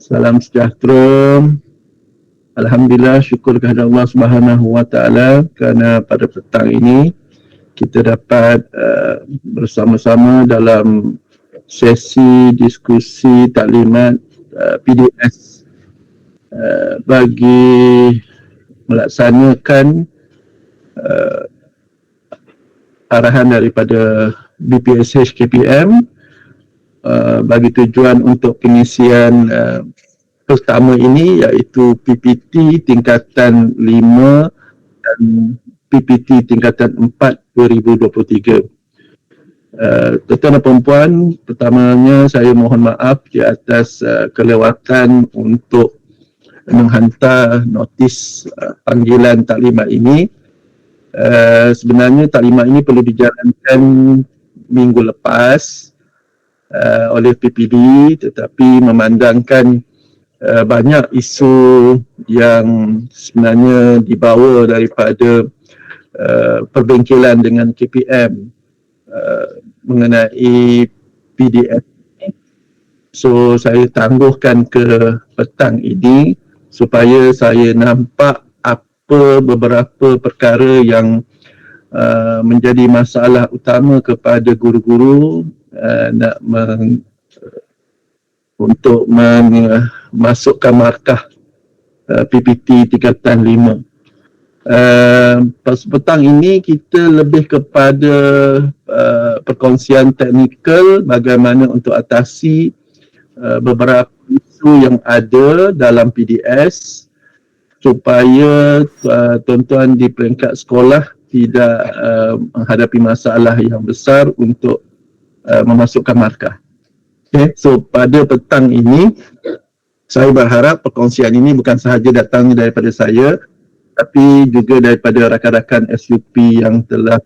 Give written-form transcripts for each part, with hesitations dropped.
Salam sejahtera. Alhamdulillah, syukur kepada Allah Subhanahu Wa Taala kerana pada petang ini kita dapat bersama-sama dalam sesi diskusi taklimat PDS bagi melaksanakan arahan daripada BPSH KPM bagi tujuan untuk pengisian pertama ini, iaitu PPT tingkatan 5 dan PPT tingkatan 4 2023. Tuan-tuan dan puan-puan, pertamanya saya mohon maaf di atas kelewatan untuk menghantar notis panggilan taklimat ini. Sebenarnya taklimat ini perlu dijalankan minggu lepas oleh PPD, tetapi memandangkan banyak isu yang sebenarnya dibawa daripada perbengkelan dengan KPM mengenai PDF. So saya tangguhkan ke petang ini supaya saya nampak apa beberapa perkara yang menjadi masalah utama kepada guru-guru untuk memasukkan markah PPT tingkatan 5. Petang ini kita lebih kepada perkongsian teknikal bagaimana untuk atasi beberapa isu yang ada dalam PDS supaya tuan-tuan di peringkat sekolah tidak menghadapi masalah yang besar untuk memasukkan markah. Okay, so pada petang ini saya berharap perkongsian ini bukan sahaja datangnya daripada saya, tapi juga daripada rakan-rakan SUP yang telah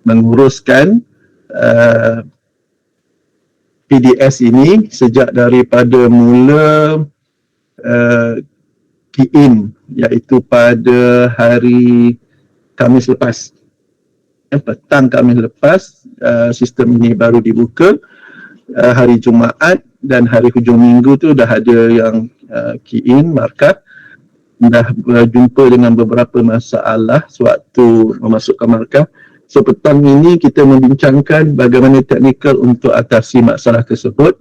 menguruskan PDS ini sejak daripada mula key in, iaitu pada hari Khamis lepas. Petang Khamis lepas, sistem ini baru dibuka. Hari Jumaat dan hari hujung minggu tu dah ada yang key in, markah. Dah berjumpa dengan beberapa masalah sewaktu memasukkan markah. So petang ini kita membincangkan bagaimana teknikal untuk atasi masalah tersebut,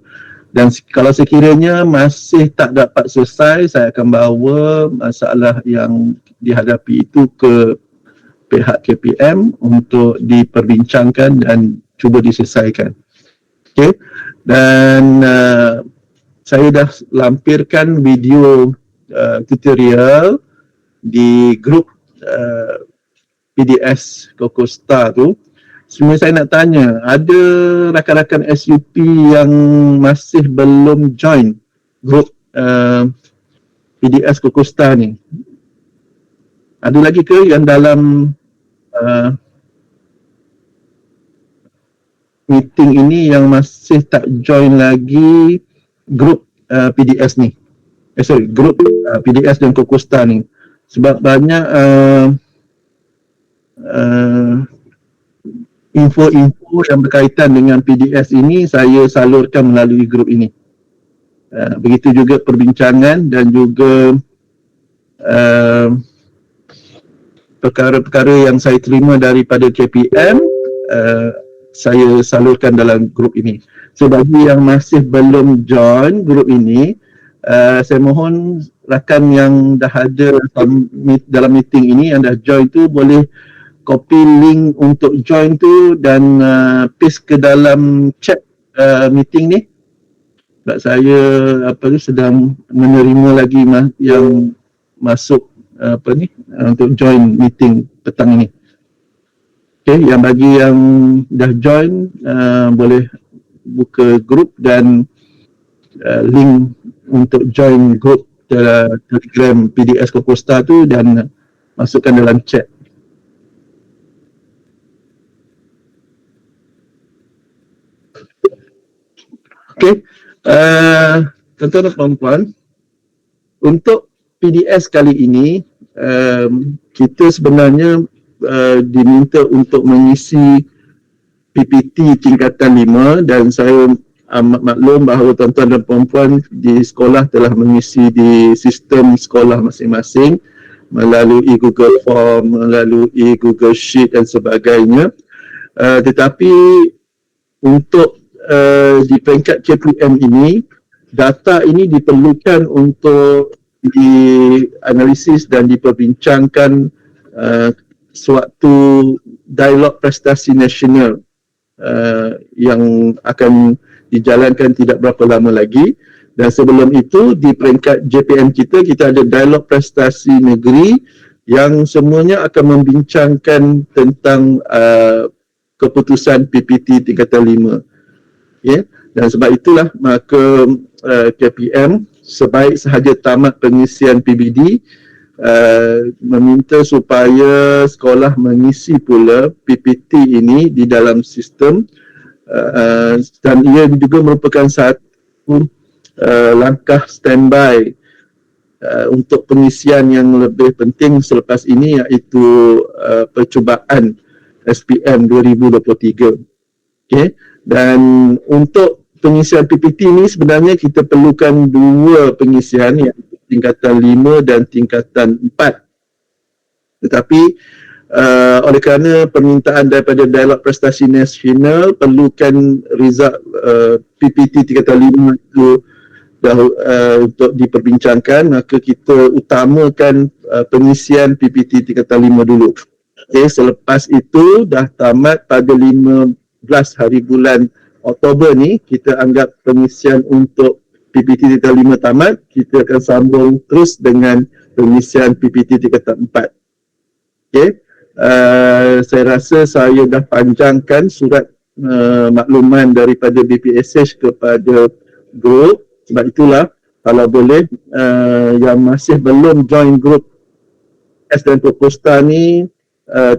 dan kalau sekiranya masih tak dapat selesai, saya akan bawa masalah yang dihadapi itu ke pihak KPM untuk diperbincangkan dan cuba diselesaikan. Okay. Dan saya dah lampirkan video tutorial di grup PDS Kokosta tu. Sebenarnya saya nak tanya, ada rakan-rakan SUP yang masih belum join grup PDS Kokosta ni? Ada lagi ke yang dalam meeting ini yang masih tak join lagi grup PDS ni? Grup PDS dan Kokosta ni. Sebab banyak info-info yang berkaitan dengan PDS ini saya salurkan melalui grup ini. Begitu juga perbincangan dan juga perkara-perkara yang saya terima daripada KPM saya salurkan dalam grup ini. So bagi yang masih belum join grup ini, saya mohon rakan yang dah ada dalam meeting ini, yang dah join tu, boleh copy link untuk join tu dan paste ke dalam chat meeting ni. Sebab saya sedang menerima lagi yang masuk untuk join meeting petang ini. Okay, yang bagi yang dah join boleh buka grup dan link untuk join grup Telegram PDS Kokosta tu dan masukkan dalam chat. Okay, tuan-tuan dan puan-puan, untuk PDS kali ini kita sebenarnya diminta untuk mengisi PPT tingkatan 5 dan saya amat maklum bahawa tuan-tuan dan puan-puan di sekolah telah mengisi di sistem sekolah masing-masing melalui Google Form, melalui Google Sheet dan sebagainya. Tetapi untuk di peringkat KPM ini, data ini diperlukan untuk dianalisis dan diperbincangkan sewaktu dialog prestasi nasional yang akan dijalankan tidak berapa lama lagi. Dan sebelum itu di peringkat JPM kita ada dialog prestasi negeri yang semuanya akan membincangkan tentang keputusan PPT tingkatan 5. Okay? Dan sebab itulah maka KPM sebaik sahaja tamat pengisian PBD meminta supaya sekolah mengisi pula PPT ini di dalam sistem, dan ia juga merupakan satu langkah standby untuk pengisian yang lebih penting selepas ini, iaitu percubaan SPM 2023. Okay? Dan untuk pengisian PPT ini sebenarnya kita perlukan dua pengisian, iaitu tingkatan 5 dan tingkatan 4. Tetapi oleh kerana permintaan daripada Dialog Prestasi Nasional perlukan result PPT tingkatan 5 itu untuk diperbincangkan, maka kita utamakan pengisian PPT tingkatan 5 dulu. Okay, selepas itu dah tamat pada 15 hari bulan Oktober ni, kita anggap pengisian untuk PPT tingkatan 5 tamat, kita akan sambung terus dengan pengisian PPT tingkatan 4. Okay. Saya rasa saya dah panjangkan surat makluman daripada BPSH kepada grup. Sebab itulah kalau boleh yang masih belum join grup S dan Proposta ni,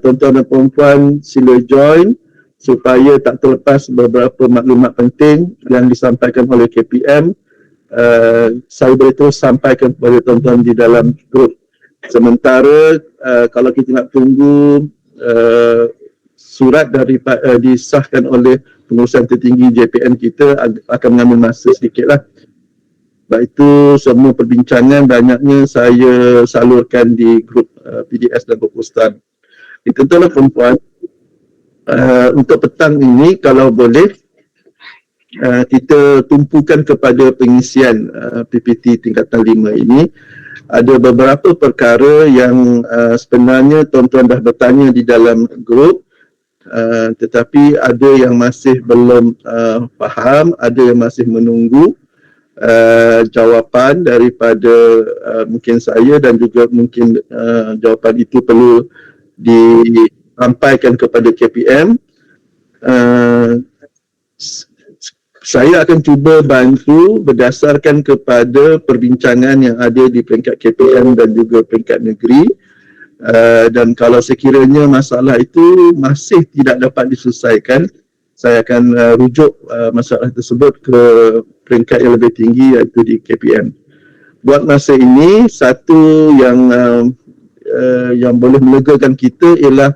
tuan-tuan dan puan-puan sila join supaya tak terlepas beberapa maklumat penting yang disampaikan oleh KPM. Saya boleh terus sampaikan kepada tuan-tuan di dalam grup. Sementara kalau kita nak tunggu surat daripada disahkan oleh pengurusan tertinggi JPN kita, akan mengambil masa sedikit lah. Sebab itu semua perbincangan banyaknya saya salurkan di grup PDS dan Proposta. Tuan-tuan dan puan-puan, untuk petang ini kalau boleh kita tumpukan kepada pengisian PPT tingkatan 5 ini. Ada beberapa perkara yang sebenarnya tuan-tuan dah bertanya di dalam grup, tetapi ada yang masih belum faham, ada yang masih menunggu jawapan daripada mungkin saya, dan juga mungkin jawapan itu perlu disampaikan kepada KPM. Saya akan cuba bantu berdasarkan kepada perbincangan yang ada di peringkat KPM dan juga peringkat negeri, dan kalau sekiranya masalah itu masih tidak dapat diselesaikan, saya akan rujuk masalah tersebut ke peringkat yang lebih tinggi, iaitu di KPM. Buat masa ini, satu yang boleh melegakan kita ialah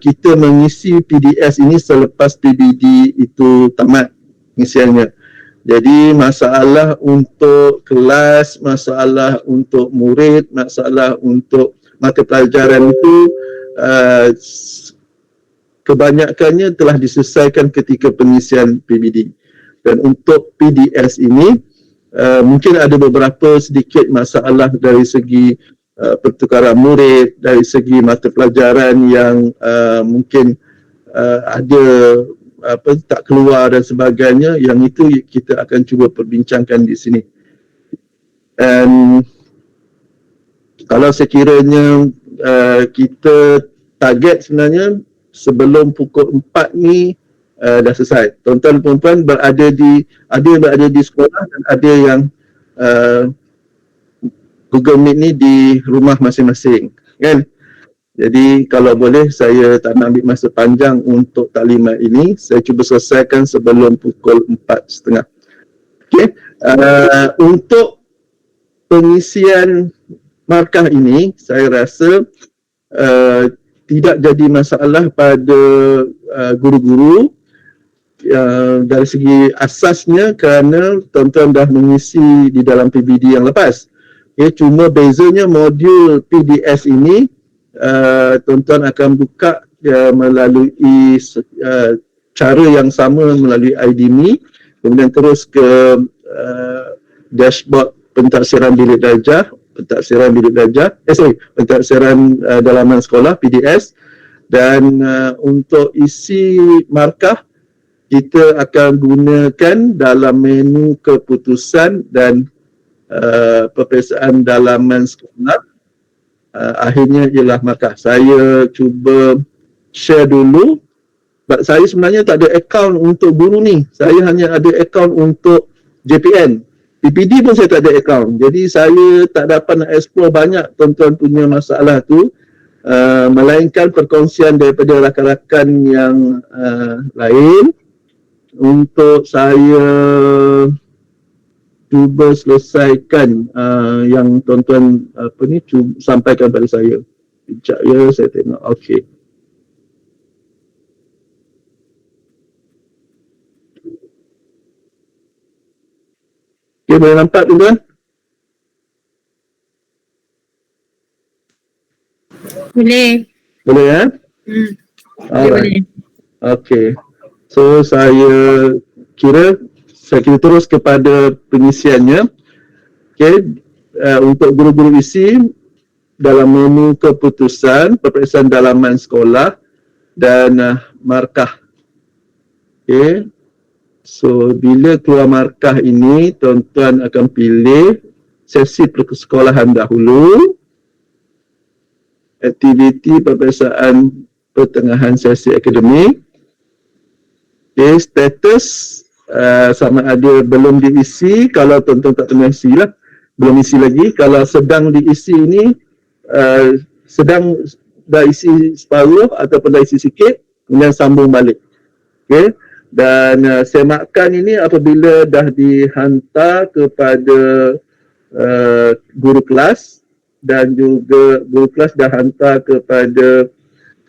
kita mengisi PDS ini selepas PBD itu tamat pengisiannya. Jadi masalah untuk kelas, masalah untuk murid, masalah untuk mata pelajaran itu kebanyakannya telah diselesaikan ketika pengisian PBD. Dan untuk PDS ini mungkin ada beberapa sedikit masalah dari segi pertukaran murid, dari segi mata pelajaran yang mungkin ada tak keluar dan sebagainya, yang itu kita akan cuba perbincangkan di sini. Dan kalau sekiranya kita target sebenarnya sebelum pukul 4 ni dah selesai. Tuan-tuan dan puan-puan ada yang berada di sekolah dan ada yang Google Meet ni di rumah masing-masing, kan? Jadi kalau boleh saya tak nak ambil masa panjang untuk taklimat ini, saya cuba selesaikan sebelum pukul 4:30. Okey, untuk pengisian markah ini saya rasa tidak jadi masalah pada guru-guru, dari segi asasnya kerana tuan-tuan dah mengisi di dalam PBD yang lepas. Cuma bezanya modul PDS ini tuan-tuan akan buka melalui cara yang sama melalui IDMe, kemudian terus ke dashboard pentaksiran bilik darjah, pentaksiran dalaman sekolah PDS, dan untuk isi markah kita akan gunakan dalam menu keputusan dan peperiksaan dalaman sekolah. Akhirnya ialah markah. Saya cuba share dulu. Saya sebenarnya tak ada akaun untuk guru ni. Saya hanya ada akaun untuk JPN. PPD pun saya tak ada akaun. Jadi saya tak dapat nak explore banyak tuan-tuan punya masalah tu. Melainkan perkongsian daripada rakan-rakan yang lain untuk saya cuba selesaikan yang tuan-tuan sampaikan pada saya. Sekejap ya, saya tengok. Okey. Okey, boleh nampak tuan-tuan? Boleh. Boleh ya? Boleh. Okey. So saya kira terus kepada pengisiannya. Okey, untuk guru-guru isi dalam menu keputusan, peperiksaan dalaman sekolah dan markah. Okey. So bila keluar markah ini, tuan-tuan akan pilih sesi persekolahan dahulu, aktiviti peperiksaan pertengahan sesi akademik. Okay, status sama ada belum diisi. Kalau tuan-tuan tak tengah isi lah, belum isi lagi. Kalau sedang diisi ini, sedang dah isi separuh ataupun dah isi sikit, kemudian sambung balik. Okay. Dan semakan ini apabila dah dihantar kepada guru kelas dan juga guru kelas dah hantar kepada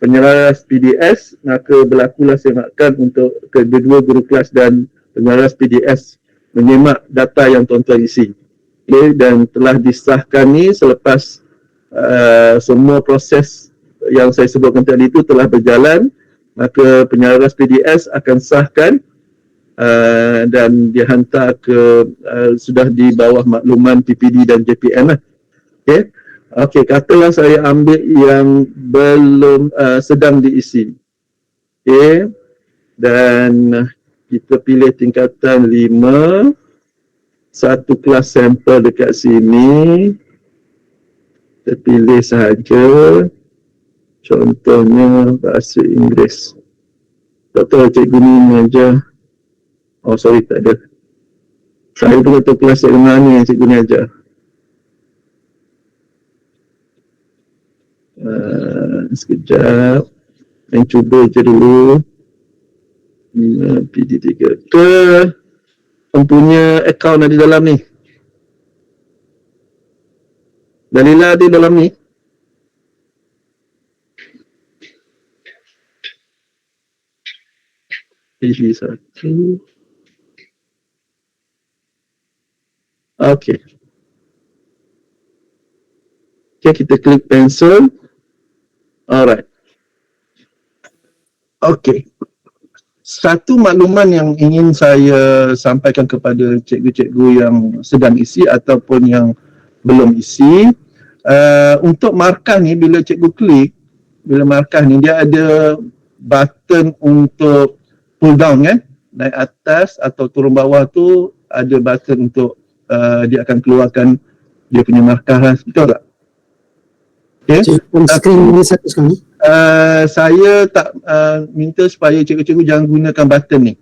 penyelaras PDS, maka berlakulah semakan untuk kedua guru kelas dan penyelaras PDS menyemak data yang tuan-tuan isi. Okay, dan telah disahkan ni selepas semua proses yang saya sebutkan tadi itu telah berjalan, maka penyelaras PDS akan sahkan dan dihantar ke sudah di bawah makluman PPD dan JPN lah. Okay. Okey, katalah saya ambil yang belum sedang diisi. Okey. Dan kita pilih tingkatan 5. Satu kelas sampel dekat sini. Kita pilih sahaja. Contohnya bahasa Inggeris. Tak tahu cikgu ni ajar. Oh sorry, tak ada. Saya pun tahu kelas yang mana yang cikgu ni ajar. Sekejap. Yang cuba je dulu. PD3 ke mempunyai akaun ada dalam ni. Dalila ada dalam ni. PD1. Okey. Okay, kita klik pencil. Alright. Okey. Satu makluman yang ingin saya sampaikan kepada cikgu-cikgu yang sedang isi ataupun yang belum isi, untuk markah ni bila cikgu klik, bila markah ni dia ada button untuk pull down kan, naik atas atau turun bawah tu ada button untuk dia akan keluarkan dia punya markah lah, betul tak? Okay. Screen ni satu sekali. Saya tak minta supaya cikgu-cikgu jangan gunakan button ni.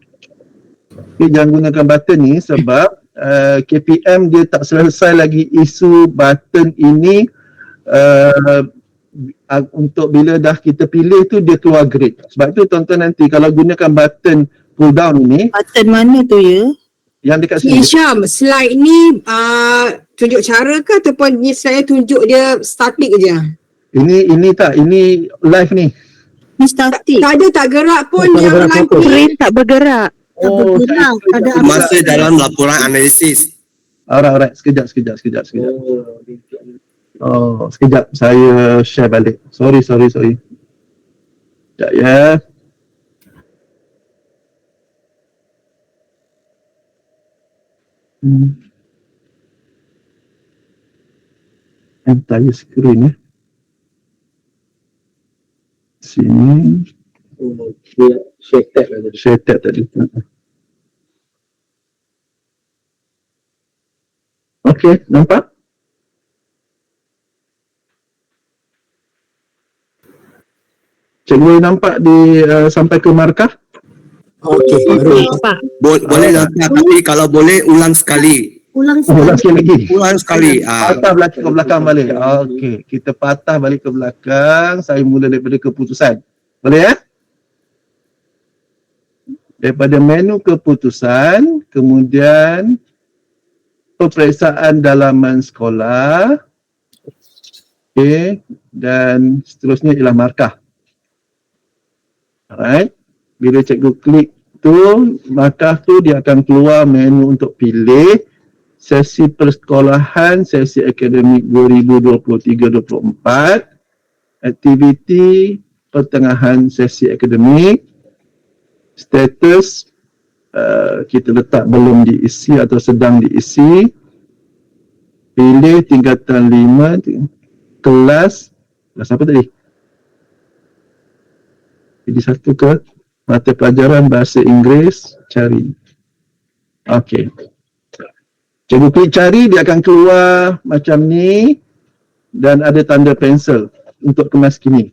Okay, jangan gunakan button ni sebab KPM dia tak selesai lagi isu button ini untuk bila dah kita pilih tu dia keluar grade. Sebab tu tuan-tuan nanti kalau gunakan button pull down ni. Button mana tu ya? Yang dekat sini. Syam, slide ni tunjuk cara ke ataupun ni saya tunjuk dia statik je? Ini live ni. Ni statik. Tak ada, tak gerak pun Tak yang gerak live apa-apa. ni. Screen tak bergerak. Oh, Betul pada Masih dalam laporan analisis. alright. Sekejap. Oh, sekejap. Saya share balik. Sorry. Sekejap ya. Entire screen ya. Sini. Share tab tadi. Okey, nampak? Cikgu nampak di sampai ke markah? Okey, baru Nampak. Boleh nampak, tapi kalau boleh ulang sekali. Ulang Ulang sekali. sekali lagi. Ulang sekali. Patah balik ke belakang balik. Okey, kita patah balik ke belakang. Saya mula daripada keputusan. Boleh ya? Daripada menu keputusan, kemudian peperiksaan dalaman sekolah. Okey, dan seterusnya ialah markah. Alright. Bila cikgu klik tu, markah tu dia akan keluar menu untuk pilih sesi persekolahan, sesi akademik 2023-24, aktiviti pertengahan sesi akademik, status kita letak belum diisi atau sedang diisi, pilih tingkatan 5, kelas apa tadi? Jadi satu ke mata pelajaran bahasa Inggeris, cari. Okey. Cikgu klik cari, dia akan keluar macam ni dan ada tanda pensel untuk kemas kini.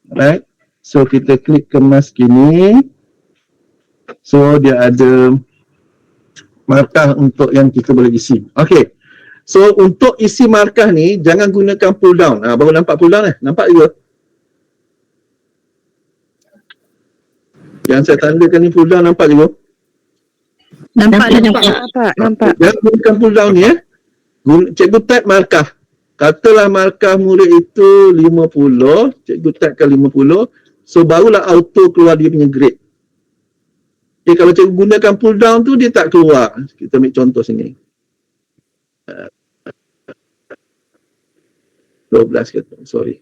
Right? So kita klik kemas kini. So dia ada markah untuk yang kita boleh isi. Okey. So untuk isi markah ni jangan gunakan pull down. Baru nampak pull down Nampak juga? Yang saya tandakan ni pull down nampak juga? Nampak. Nampak. Jangan gunakan pull down ni Cikgu type markah. Katalah markah murid itu 50, cikgu typekan 50. So barulah auto keluar dia punya grade. Okay, kalau cikgu gunakan pull down tu dia tak keluar. Kita ambil contoh sini. 12 kata, sorry.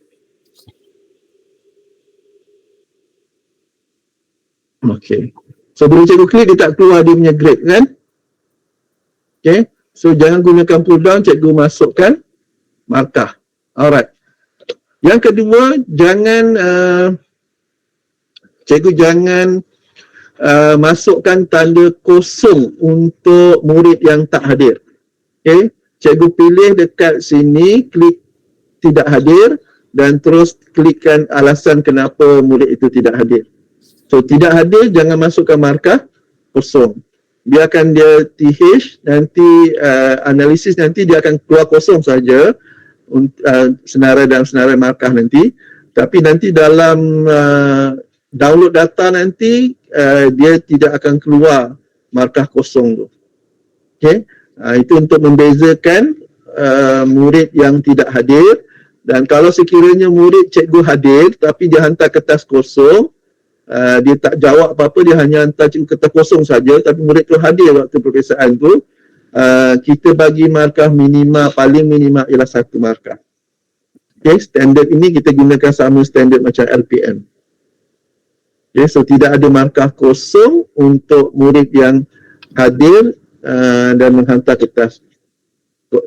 Okay. So bila cikgu klik dia tak keluar dia punya grade kan? Okay. So jangan gunakan pull down, cikgu masukkan markah. Alright. Yang kedua, cikgu jangan masukkan tanda kosong untuk murid yang tak hadir. Okay. Cikgu pilih dekat sini, klik tidak hadir dan terus klikkan alasan kenapa murid itu tidak hadir. So tidak hadir, jangan masukkan markah kosong. Biarkan dia TH, nanti analisis nanti dia akan keluar kosong saja senarai dan senarai markah nanti. Tapi nanti dalam download data nanti dia tidak akan keluar markah kosong tu. Okay. Itu untuk membezakan murid yang tidak hadir. Dan kalau sekiranya murid cikgu hadir tapi dia hantar kertas kosong, dia tak jawab apa-apa, dia hanya hantar cikgu kertas kosong saja, tapi murid tu hadir waktu peperiksaan tu, kita bagi markah paling minima ialah 1 markah. Okay, standard ini kita gunakan sama standard macam LPM. Okay, so tidak ada markah kosong untuk murid yang hadir dan menghantar kertas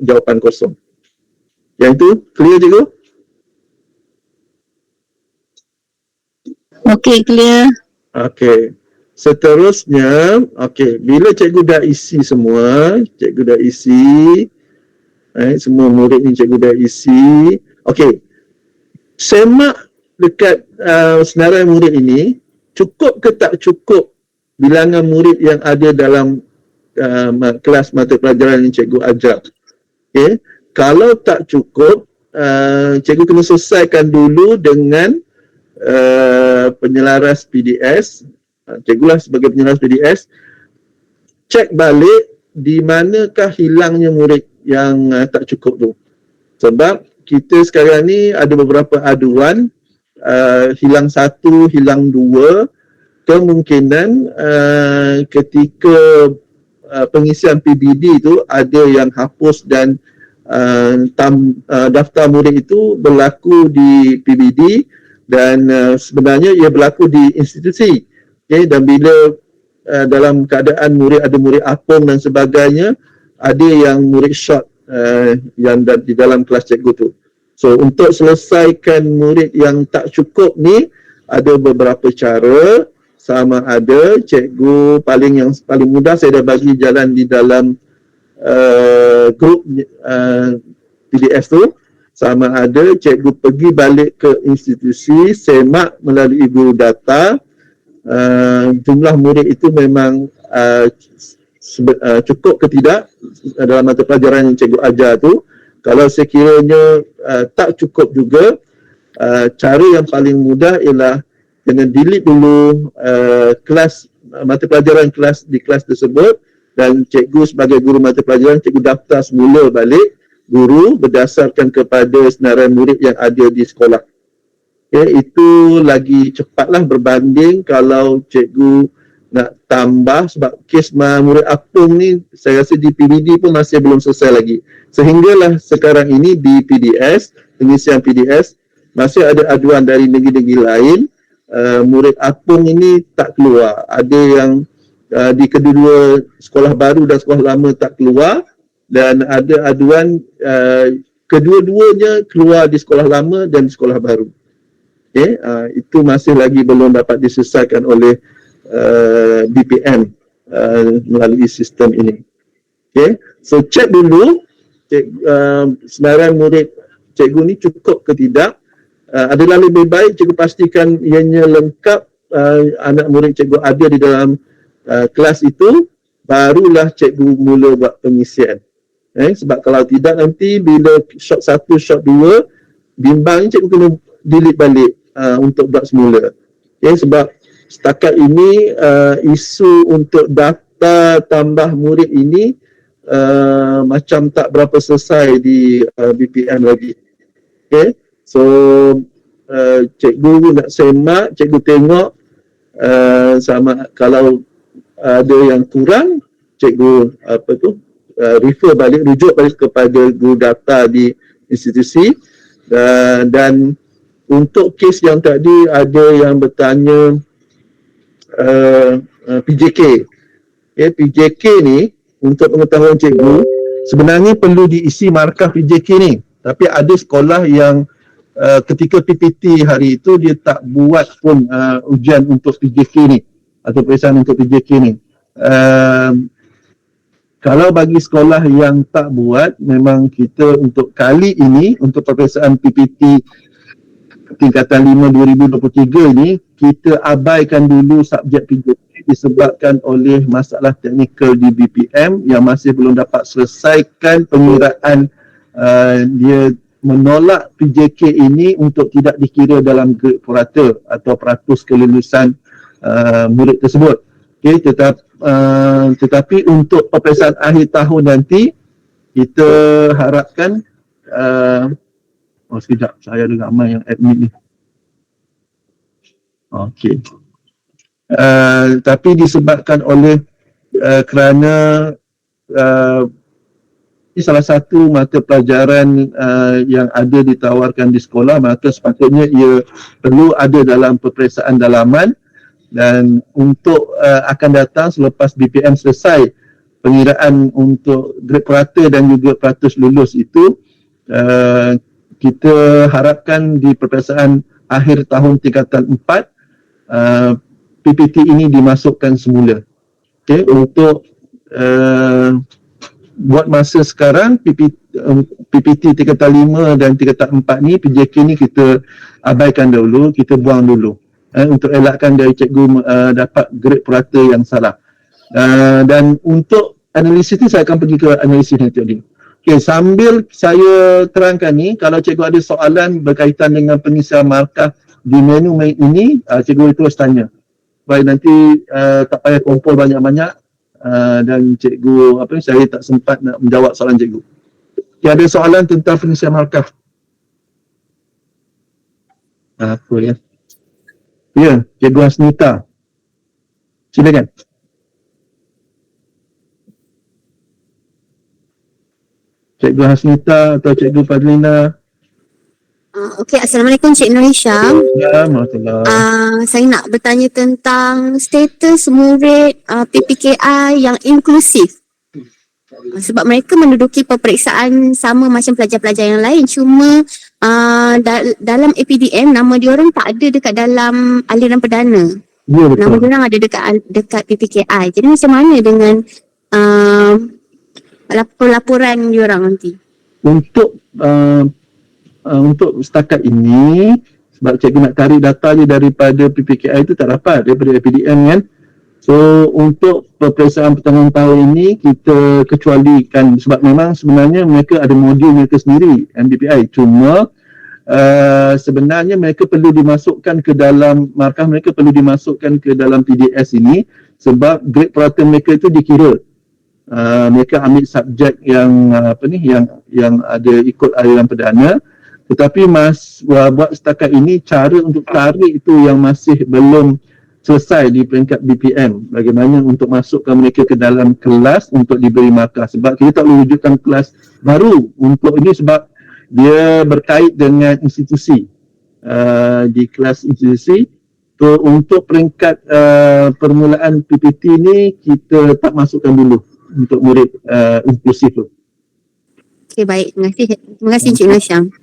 jawapan kosong. Yang itu clear cikgu? Okey, clear. Okey. Seterusnya, bila cikgu dah isi semua, semua murid ni cikgu dah isi. Okey. Semak dekat senarai murid ini, cukup ke tak cukup bilangan murid yang ada dalam kelas mata pelajaran yang cikgu ajar. Okey. Kalau tak cukup, cikgu kena selesaikan dulu dengan penyelaras PDS. Cikgu lah sebagai penyelaras PDS, cek balik di manakah hilangnya murid yang tak cukup tu. Sebab kita sekarang ni ada beberapa aduan, hilang 1, hilang 2, kemungkinan ketika pengisian PBD itu ada yang hapus dan daftar murid itu berlaku di PBD dan sebenarnya ia berlaku di institusi. Okay? Dan bila dalam keadaan ada murid apung dan sebagainya, ada yang murid short yang di dalam kelas cikgu tu. So untuk selesaikan murid yang tak cukup ni, ada beberapa cara. Sama ada cikgu yang paling mudah saya dah bagi jalan di dalam grup PDF tu. Sama ada cikgu pergi balik ke institusi, semak melalui guru data jumlah murid itu memang cukup ke tidak dalam mata pelajaran yang cikgu ajar tu. Kalau sekiranya tak cukup juga, cara yang paling mudah ialah kena delete dulu kelas mata pelajaran di kelas tersebut, dan cikgu sebagai guru mata pelajaran, cikgu daftar semula balik guru berdasarkan kepada senarai murid yang ada di sekolah. Okay, itu lagi cepatlah berbanding kalau cikgu nak tambah, sebab kes murid apung ni saya rasa di PBD pun masih belum selesai lagi. Sehinggalah sekarang ini di PDS, pengisian PDS, masih ada aduan dari negeri-negeri lain. Murid apung ini tak keluar. Ada yang di kedua sekolah baru dan sekolah lama tak keluar, dan ada aduan kedua-duanya keluar di sekolah lama dan di sekolah baru. Okay? Itu masih lagi belum dapat diselesaikan oleh BPM melalui sistem ini. Okay? So cek dulu senarai murid cikgu ni cukup ke tidak. Adalah lebih baik cikgu pastikan ianya lengkap, anak murid cikgu ada di dalam kelas itu, barulah cikgu mula buat pengisian. Sebab kalau tidak nanti bila shot 1, shot 2 bimbang, cikgu kena delete balik untuk buat semula. Sebab setakat ini isu untuk data tambah murid ini macam tak berapa selesai di BPM lagi. Okay? So cikgu nak semak, cikgu tengok sama kalau ada yang kurang, cikgu refer balik, rujuk balik kepada guru data di institusi. Dan untuk kes yang tadi ada yang bertanya PJK. PJK ni untuk pengetahuan cikgu sebenarnya perlu diisi markah PJK ni, tapi ada sekolah yang ketika PPT hari itu dia tak buat pun ujian untuk PJK ni atau peperiksaan untuk PJK ni. Kalau bagi sekolah yang tak buat, memang kita untuk kali ini untuk peperiksaan PPT tingkatan 5 2023 ini kita abaikan dulu subjek PJK disebabkan oleh masalah teknikal di BPM yang masih belum dapat selesaikan pengiraan. Dia menolak PJK ini untuk tidak dikira dalam grade purata atau peratus kelulusan murid tersebut. Okay, tetapi untuk peperiksaan akhir tahun nanti kita harapkan sekejap, saya ada ramai yang admin ni. Okey. Tapi disebabkan oleh kerana ini salah satu mata pelajaran yang ada ditawarkan di sekolah, maka sepatutnya ia perlu ada dalam peperiksaan dalaman. Dan untuk akan datang selepas BPM selesai pengiraan untuk grade purata dan juga peratus lulus itu, kita harapkan di peperiksaan akhir tahun tingkatan 4 PPT ini dimasukkan semula. Okay, untuk buat masa sekarang PPT tingkatan 5 dan tingkatan 4 ni, PJK ni kita abaikan dahulu, kita buang dulu untuk elakkan dari cikgu dapat grade purata yang salah. Dan untuk analisis ni saya akan pergi ke analisis nanti tadi. Okay, sambil saya terangkan ni, kalau cikgu ada soalan berkaitan dengan pengisian markah di menu ini, cikgu terus tanya. Baik, nanti tak payah kumpul banyak-banyak dan cikgu saya tak sempat nak menjawab soalan cikgu. Okay, ada soalan tentang pengisian markah? Apa ya? Ya, Cikgu Hasnita. Silakan. Cikgu Hasnita atau Cikgu Fadlina. Okey, Assalamualaikum Cik Nur Hisham. Ya, Alhamdulillah. Saya nak bertanya tentang status murid PPKI yang inklusif. Sebab mereka menduduki peperiksaan sama macam pelajar-pelajar yang lain, cuma dalam APDM nama diorang tak ada dekat dalam aliran perdana. Ya, Nama betul. diorang ada dekat PPKI. Jadi macam mana dengan laporan diorang nanti? Untuk setakat ini, sebab cikgu nak tarik data je daripada PPKI itu tak dapat, daripada APDM kan. So untuk peperiksaan pertengahan tahun ini kita kecualikan sebab memang sebenarnya mereka ada modul mereka sendiri MBPI, cuma sebenarnya mereka perlu dimasukkan ke dalam markah, mereka perlu dimasukkan ke dalam PDS ini sebab grade perata mereka itu dikira. Mereka ambil subjek yang yang ada ikut aliran perdana, tetapi buat setakat ini cara untuk tarik itu yang masih belum selesai di peringkat BPM. Bagaimana untuk masukkan mereka ke dalam kelas untuk diberi markah, sebab kita tak boleh wujudkan kelas baru untuk ini sebab dia berkait dengan institusi. Di kelas institusi so, untuk peringkat permulaan PPT ni kita tak masukkan dulu untuk murid inklusif tu. Okey, baik. Terima kasih Cik Nur Hisham.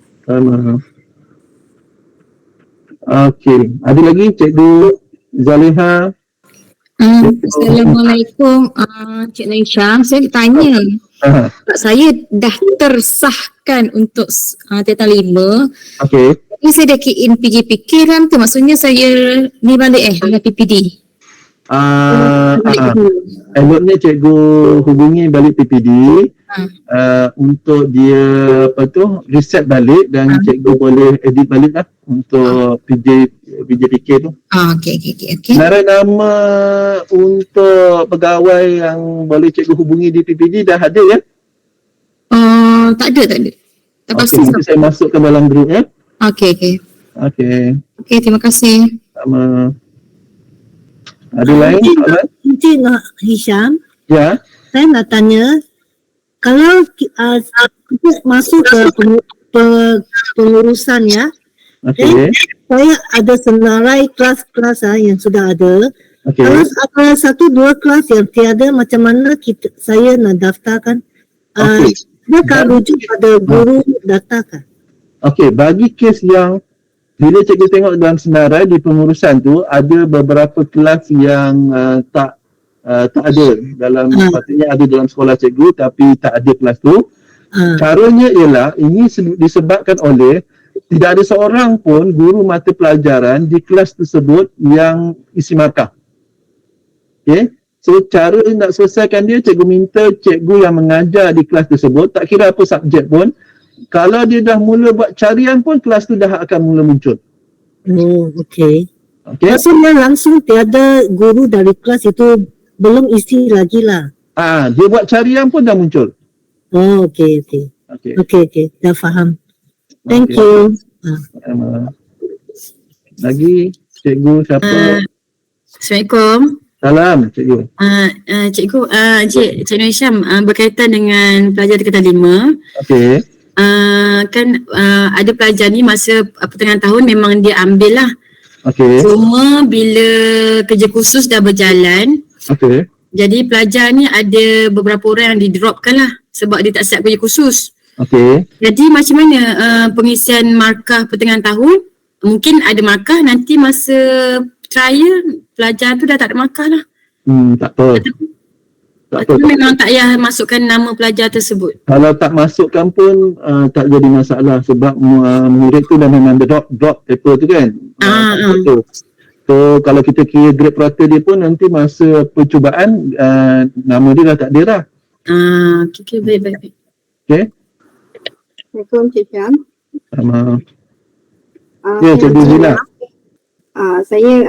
Okey, ada lagi Cikgu Zaliha? Assalamualaikum Cik Nur Hisham. Saya nak tanya, saya dah tersahkan untuk Teta 5. Okey. Ini saya dah key in PGPK kan tu, maksudnya saya ni balik dengan PPD. Eloknya cikgu hubungi balik PPD untuk dia reset balik dan cikgu boleh edit balik lah untuk PJPK tu. Okey. Sebenarnya nama untuk pegawai yang boleh cikgu hubungi di PPD dah ada ya? Tak ada. Tak pasti. Nanti saya masukkan dalam grup ya. Okey. Okey, terima kasih. Sama. Ada lain? Encik Nur Hisham, Ya. saya nak tanya, kalau kita masuk ke pengurusan ya, Okey. saya ada senarai kelas-kelas yang sudah ada. Okey. Kalau ada 1-2 kelas yang tiada, macam mana saya nak daftarkan? Okey. Dia akan rujuk pada guru daftarkan. Okey, bagi kes yang bila cikgu tengok dalam senarai di pengurusan tu ada beberapa kelas yang tak ada dalam patutnya ada dalam sekolah cikgu tapi tak ada kelas tu. Caranya ialah ini disebabkan oleh tidak ada seorang pun guru mata pelajaran di kelas tersebut yang isi markah. Okey. So cara nak selesaikan dia, cikgu minta cikgu yang mengajar di kelas tersebut, tak kira apa subjek pun, kalau dia dah mula buat carian pun kelas tu dah akan mula muncul. Oh, okey. Okey. Maksudnya langsung tiada guru dari kelas itu belum isi lagi lah. Dia buat carian pun dah muncul. Oh, okey. Okey. Dah faham. Thank Okey. you. Lagi cikgu siapa? Assalamualaikum. Salam cikgu. Cikgu, Cik Nur Hisham, berkaitan dengan pelajar tingkatan 5. Okey. Ada pelajar ni masa pertengahan tahun memang dia ambil lah. Okey. Cuma bila kerja khusus dah berjalan, Okey. jadi pelajar ni ada beberapa orang yang di-dropkan lah sebab dia tak siap kerja khusus. Okey. Jadi macam mana pengisian markah pertengahan tahun? Mungkin ada markah, nanti masa trial pelajar tu dah tak ada markah lah. Tak apa. Tak apa. Memang tak payah masukkan nama pelajar tersebut. Kalau tak masukkan pun tak jadi masalah sebab murid tu dah memang drop paper tu kan. So kalau kita kira grade perata dia pun nanti masa percubaan nama dia dah tak ada dah. Okay, baik. Okey. Assalamualaikum Cik Syam. Sama. Ya, Cikgu Zila. Saya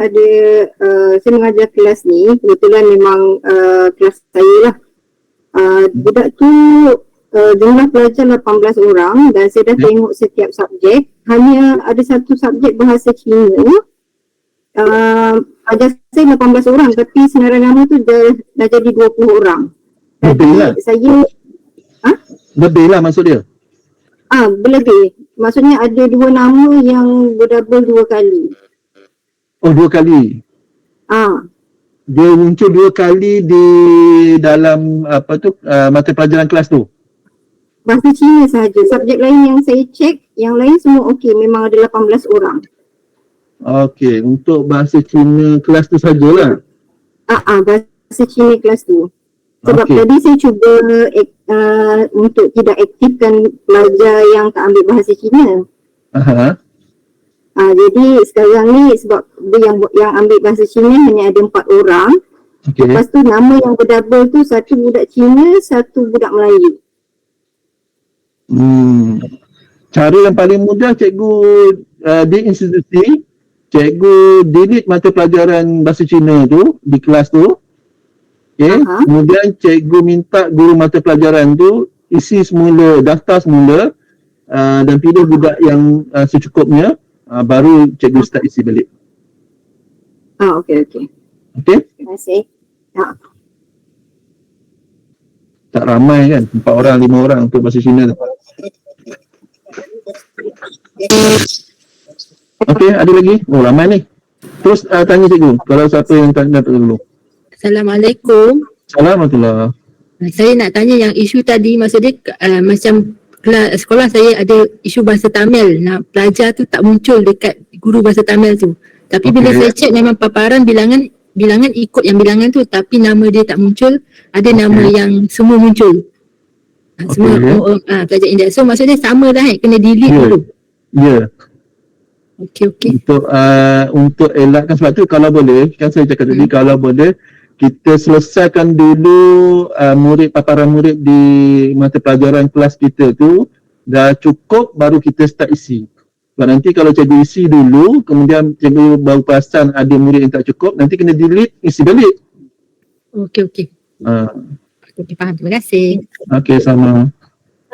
saya mengajar kelas ni, kebetulan memang kelas saya lah. Budak tu jumlah pelajar 18 orang dan saya dah tengok setiap subjek. Hanya ada satu subjek bahasa Cina. pelajar saya 18 orang tapi senarai nama tu dah jadi 20 orang. Lebih lah. Saya Lebih lah maksud dia. berlebih. Maksudnya ada 2 nama yang berdouble 2 kali. Oh, 2 kali. Dia muncul 2 kali di dalam mata pelajaran kelas tu. Bahasa Cina sahaja. Subjek lain yang saya cek, yang lain semua okey. Memang ada 18 orang. Okey, untuk bahasa Cina kelas tu sajalah. Bahasa Cina kelas tu. Sebab Okey. tadi saya cuba untuk tidak aktifkan pelajar yang tak ambil bahasa Cina. Aha. Jadi sekarang ni sebab dia yang ambil bahasa Cina hanya ada 4 orang. Okey. Lepas tu nama yang berdouble tu satu budak Cina, satu budak Melayu. Cara yang paling mudah cikgu di institusi, cikgu delete mata pelajaran bahasa Cina tu di kelas tu. Okay. Kemudian cikgu minta guru mata pelajaran tu isi semula, daftar semula dan pilih budak yang secukupnya, baru cikgu start isi balik. Okey. Okey? Terima kasih. Tak ramai kan, 4 orang, 5 orang untuk bahasa Cina tu. Okey, ada lagi? Oh, ramai ni. Terus tanya cikgu, kalau siapa yang tak dapat dulu. Assalamualaikum. Assalamualaikum. Saya nak tanya yang isu tadi, maksud dia macam sekolah saya ada isu bahasa Tamil. Nah, pelajar tu tak muncul dekat guru bahasa Tamil tu. Tapi bila saya cek memang paparan bilangan ikut yang bilangan tu, tapi nama dia tak muncul, ada nama yang semua muncul. Semua pelajar India. So maksudnya sama lah kena delete dulu. Ya. Okey. Untuk elakkan, sebab tu kalau boleh, kan saya cakap tadi, kalau boleh kita selesaikan dulu paparan murid di mata pelajaran kelas kita tu dah cukup, baru kita start isi. Sebab nanti kalau cikgu isi dulu, kemudian cikgu baru perasan ada murid yang tak cukup, nanti kena delete, isi balik. Okey. Okey, faham. Terima kasih. Okey, sama.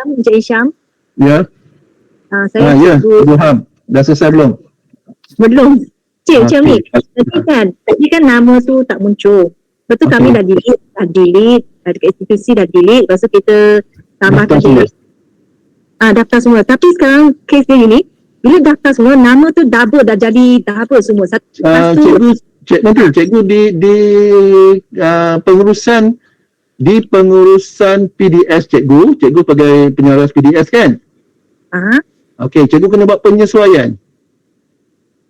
Encik Isyam. Ya? Saya Ya, Cikgu Ham. Dah selesai belum? belum. Cik, macam ni. Okey. Tadi kan nama tu tak muncul. Lepas tu kami dah delete. Dekat institusi dah delete. Lepas tu kita tambahkan delete. Daftar semua. Tapi sekarang kes dia ni, bila daftar semua, nama tu double, dah jadi double semua. Cikgu di pengurusan PDS cikgu sebagai penyaras PDS kan? Okey, cikgu kena buat penyesuaian.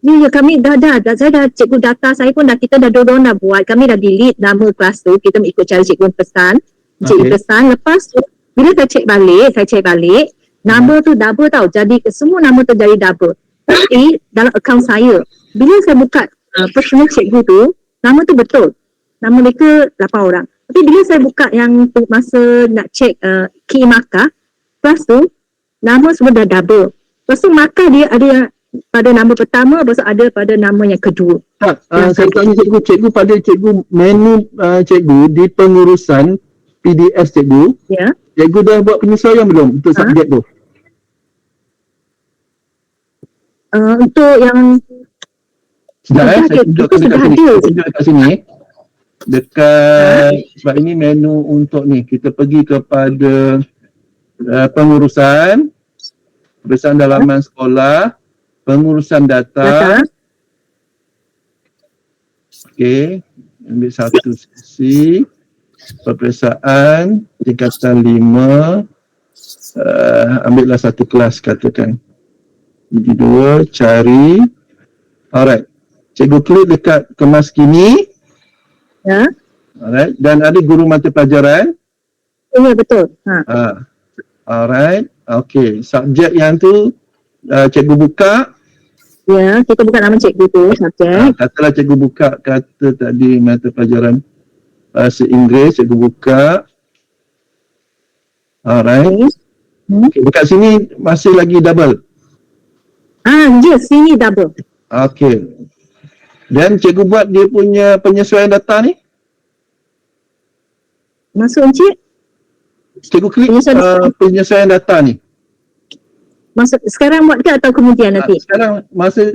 Ya, kami dah. Saya dah, cikgu data saya pun kita dah dua-dua dah buat. Kami dah delete nama kelas tu. Kita ikut cara cikgu pesan. Cikgu pesan. Lepas tu, bila saya cek balik, nama tu double tau. Jadi, semua nama tu jadi double. Tapi, dalam akaun saya, bila saya buka personal cikgu tu, nama tu betul. Nama mereka 8 orang. Tapi bila saya buka yang masa nak cek key markah, kelas tu, nama semua dah double. Lepas tu markah dia ada pada nama pertama, lepas tu ada pada nama yang kedua. Saya tanya cikgu pada cikgu menu cikgu di pengurusan PDS cikgu. Ya. Cikgu dah buat penyesuaian belum untuk subjek tu? Untuk yang Sekejap saya tunjukkan dekat sini. Dekat sebab ini menu untuk ni, kita pergi kepada pengurusan dalaman sekolah, pengurusan data. Okey, ambil satu sesi, peperiksaan tingkatan 5, ambillah satu kelas katakan. Jadi 2, cari. Alright, cikgu klik dekat kemas kini. Ya. Alright, dan ada guru mata pelajaran. Ya, betul. Alright, okey. Subjek yang tu cikgu buka. Ya, kita buka nama cikgu tu, subjek. Katalah cikgu buka kata tadi mata pelajaran bahasa Inggeris, cikgu buka. Alright. Okay, dekat sini masih lagi double. Yes, sini double. Okey. Dan cikgu buat dia punya penyesuaian data ni. Masuk encik? Cikgu klik penyesuaian data ni. Masuk sekarang buat ke atau kemudian nanti? Sekarang masa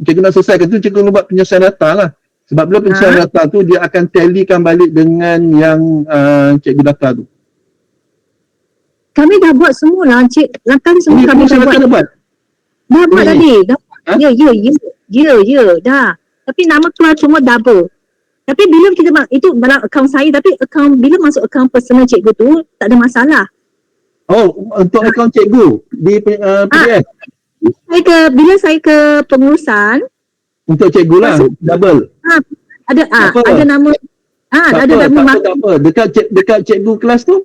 cikgu nak selesaikan tu, cikgu buat penyesuaian data lah. Sebab bila penyelesaian data tu dia akan tallykan balik dengan yang cikgu data tu. Kami dah buat semua lah, Cik. Kan semua Ini kami dah buat. dah buat. Dah buat Ni. tadi. Dah. Ha? Ya, dah. Tapi nama keluar cuma double. Tapi bila kita itu dalam akaun saya, tapi bila masuk akaun personal cikgu tu tak ada masalah. Oh, untuk akaun cikgu di PDF. Bila saya ke pengurusan, Untuk cikgu lah, double. ada Tak apa. ada nama Tak ada apa, nama tak apa. Dekat cikgu kelas tu,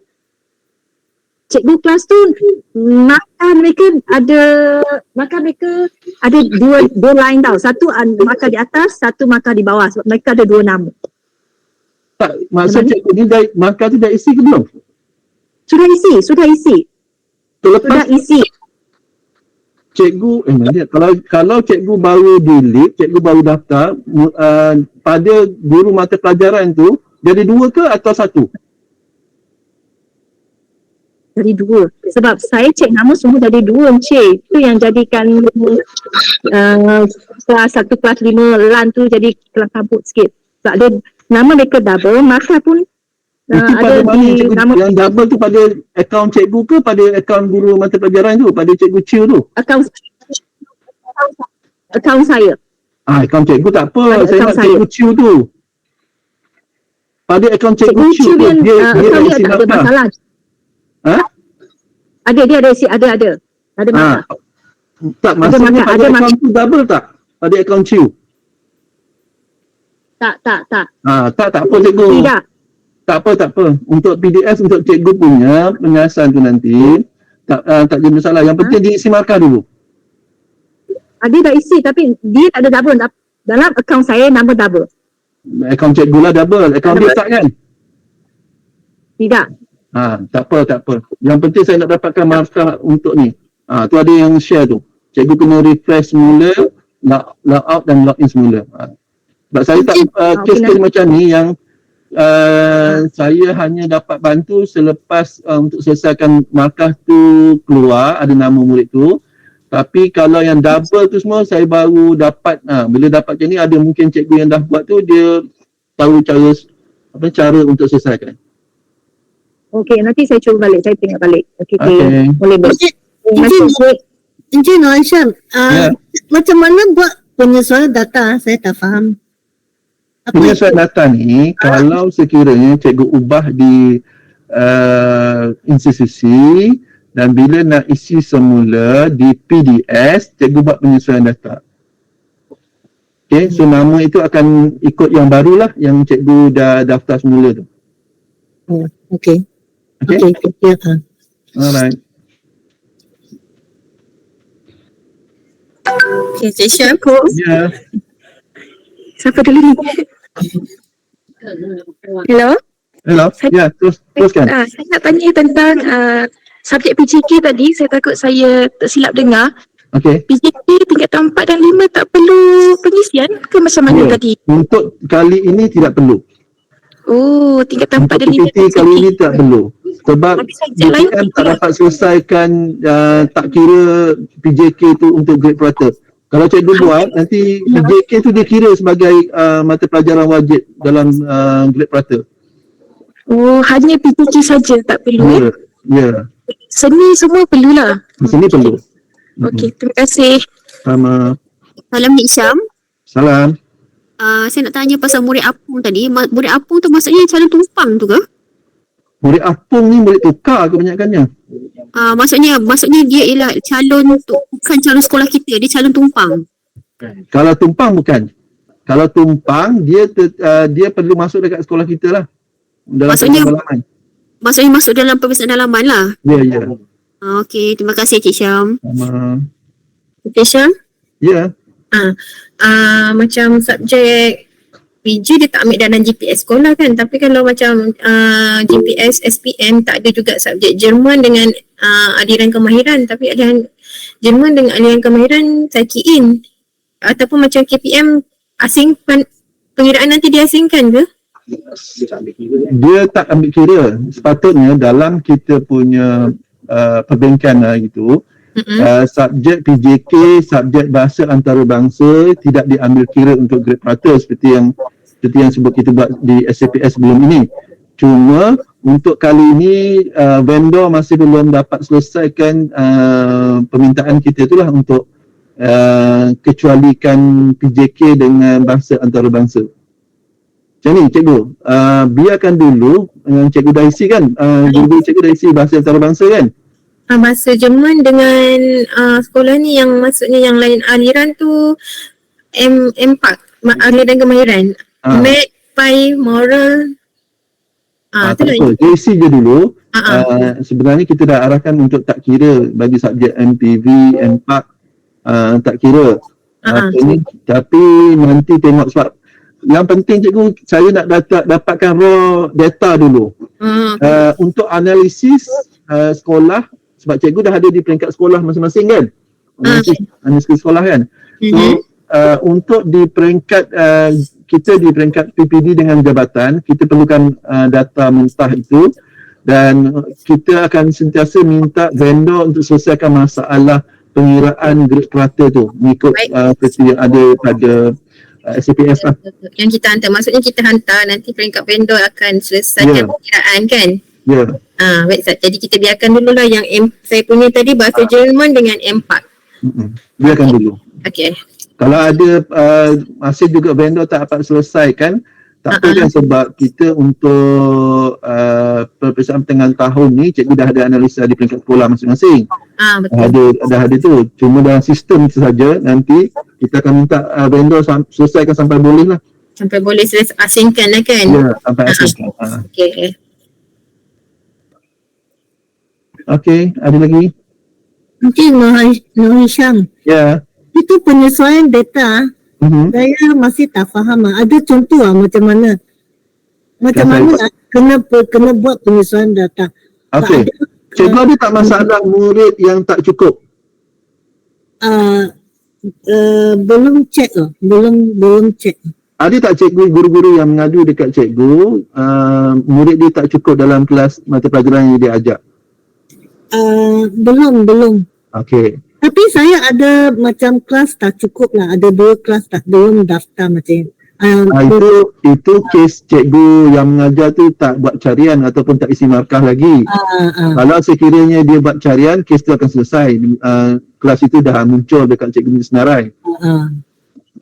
cikgu kelas tu makan mereka ada dua line tau. Satu markah di atas, satu markah di bawah sebab mereka ada dua nama. tak, maksud cikgu ni markah tu dah isi ke belum? Sudah isi. Selepas Sudah isi. cikgu, kalau cikgu baru delete, cikgu baru daftar, pada guru mata pelajaran tu, jadi 2 ke atau 1? Dari 2. Sebab saya cek nama semua dari 2 Encik. Itu yang jadikan kelas 1, kelas 5 LAN tu jadi kelas kabut sikit. Sebab ada nama mereka double, markah pun Itu ada pada mana di cikgu, nama yang double tu pada akaun cikgu ke pada akaun guru mata pelajaran tu, pada cikgu Chiu tu? akaun saya. Akaun cikgu tak apa, Pada saya akaun nak saya. cikgu Chiu tu. Pada akaun cikgu Cikgu Chiu Chiu tu, dia akaun dah dia isi tak ada markah. masalah. Ha? Dia ada isi, ada. Ada markah. Tak, maksudnya markah, pada ada akaun tu double tak? Pada akaun Chiu? Tak. Tak apa cikgu. Tidak. Tak apa. Untuk PDF untuk cikgu punya penjelasan tu nanti tak jadi masalah. Yang penting dia isi markah dulu. Dia dah isi tapi dia tak ada double. Dalam akaun saya nama double. Akaun cikgu lah double. Akaun dia tak kan? Tidak. Tak apa. Yang penting saya nak dapatkan markah untuk ni. Tu ada yang share tu. Cikgu kena refresh semula, log out dan log in semula. Sebab saya tak kes-kes macam ni yang saya hanya dapat bantu selepas untuk selesaikan markah tu keluar, ada nama murid tu. Tapi kalau yang double tu semua saya baru dapat, bila dapat macam ni ada mungkin cikgu yang dah buat tu dia tahu cara untuk selesaikan. Okey, nanti saya cuba balik, saya tengok balik. Okey. Boleh. Encik Nur Aisyah, Ya. macam mana buat penyesuaian data? Saya tak faham. Penyesuaian data ni kalau sekiranya cikgu ubah di institusi dan bila nak isi semula di PDS, cikgu buat penyesuaian data. Okay, so nama itu akan ikut yang barulah yang cikgu dah daftar semula tu. Okey. Okay? Ya. Alright. Okay, Cik Syam. Ya. Siapa dulu ni? Hello. Hello. Ya, teruskan. Saya nak tanya tentang subjek PJK tadi. Saya takut saya tersilap dengar. Okay. PJK tingkatan 4 dan 5 tak perlu pengisian ke macam mana Ya. tadi? Untuk kali ini tidak perlu. Oh, tingkatan 4 Untuk dan 5 PPT kali ini tak perlu. Sebab Tapi subjek lain BPM tak tidak. dapat selesaikan tak kira PJK tu untuk grade purata. Kalau cikgu buat, nanti PJK tu dia kira sebagai mata pelajaran wajib dalam grade purata. Oh, hanya PJK saja tak perlu. Ya. Seni semua perlulah. Di sini perlu. Okey, terima kasih. Sama. Salam Nik Syam. Salam. Saya nak tanya pasal murid apung tadi. Murid apung tu maksudnya calon tumpang tu ke? Murid apung ni murid tukar kebanyakannya. Maksudnya dia ialah calon tu, bukan calon sekolah kita, dia calon tumpang. Kalau tumpang bukan. Kalau tumpang dia perlu masuk dekat sekolah kita lah. Dalam Maksudnya- pengalaman. Maksudnya masuk dalam pemeriksaan dalaman lah. Ya. Okey, terima kasih Cik Syam. Sama. Cik Syam, Ya. macam subjek PG dia tak ambil dalam GPS sekolah kan, tapi kalau macam GPS SPM tak ada juga subjek Jerman dengan aliran kemahiran, tapi aliran Jerman dengan aliran kemahiran saya key in, ataupun macam KPM asing pengiraan nanti diasingkan ke? Dia tak ambil kira. Sepatutnya dalam kita punya perbankan gitu, subjek PJK, subjek bahasa antarabangsa tidak diambil kira untuk grade purata seperti yang seperti yang sebut kita buat di SCPS sebelum ini. Cuma untuk kali ini vendor masih belum dapat selesaikan permintaan kita itulah untuk kecualikan PJK dengan bahasa antarabangsa. Macam ni cikgu, biarkan dulu cikgu Daisy kan, guru cikgu Daisy bahasa antarabangsa kan? Bahasa Jerman dengan sekolah ni yang maksudnya yang lain aliran tu M4, aliran kemahiran. Math, Pi, Moral. Tak apa, JC je dulu. Sebenarnya kita dah arahkan untuk tak kira bagi subjek MPV, M4, tak kira. Tapi nanti tengok sebab yang penting cikgu, saya nak dapatkan raw data dulu. Untuk analisis sekolah, sebab cikgu dah ada di peringkat sekolah masing-masing kan? Analisis sekolah kan? So, untuk di peringkat kita di peringkat PPD dengan jabatan, kita perlukan data mentah itu dan kita akan sentiasa minta vendor untuk selesaikan masalah pengiraan grade purata tu mengikut seperti yang ada pada SCPS lah. Yang kita hantar, maksudnya kita hantar nanti peringkat vendor akan selesaikan pengiraan kan? Ya. Baik, jadi kita biarkan dululah yang saya punya tadi bahasa Jerman dengan M4. Biarkan dulu. Okey. Kalau ada masih juga vendor tak dapat selesaikan, tak apa kan, sebab kita untuk peperiksaan pertengahan tahun ni cikgu dah ada analisa di peringkat sekolah masing-masing. Betul. Dah ada tu. Cuma dalam sistem itu saja nanti kita akan minta vendor selesaikan sampai boleh lah. Sampai boleh asingkan lah kan? Ya, sampai asingkan. Okey. Okey, ada lagi? Mungkin Nur Hisham. Ya. Itu penyesuaian data, saya masih tak faham. Ada contoh macam mana? Macam mana kena buat penyesuaian data? Okey. Cikgu ada tak masalah murid yang tak cukup? Belum cek belum cek. Ada tak cikgu, guru-guru yang mengadu dekat cikgu murid dia tak cukup dalam kelas mata pelajaran yang dia ajak? Belum. Okey. Tapi saya ada macam kelas tak cukup lah. Ada 2 kelas tak belum daftar macam itu kes cikgu yang mengajar tu tak buat carian ataupun tak isi markah lagi. Kalau sekiranya dia buat carian, kes tu akan selesai. Kelas itu dah muncul dekat cikgu senarai.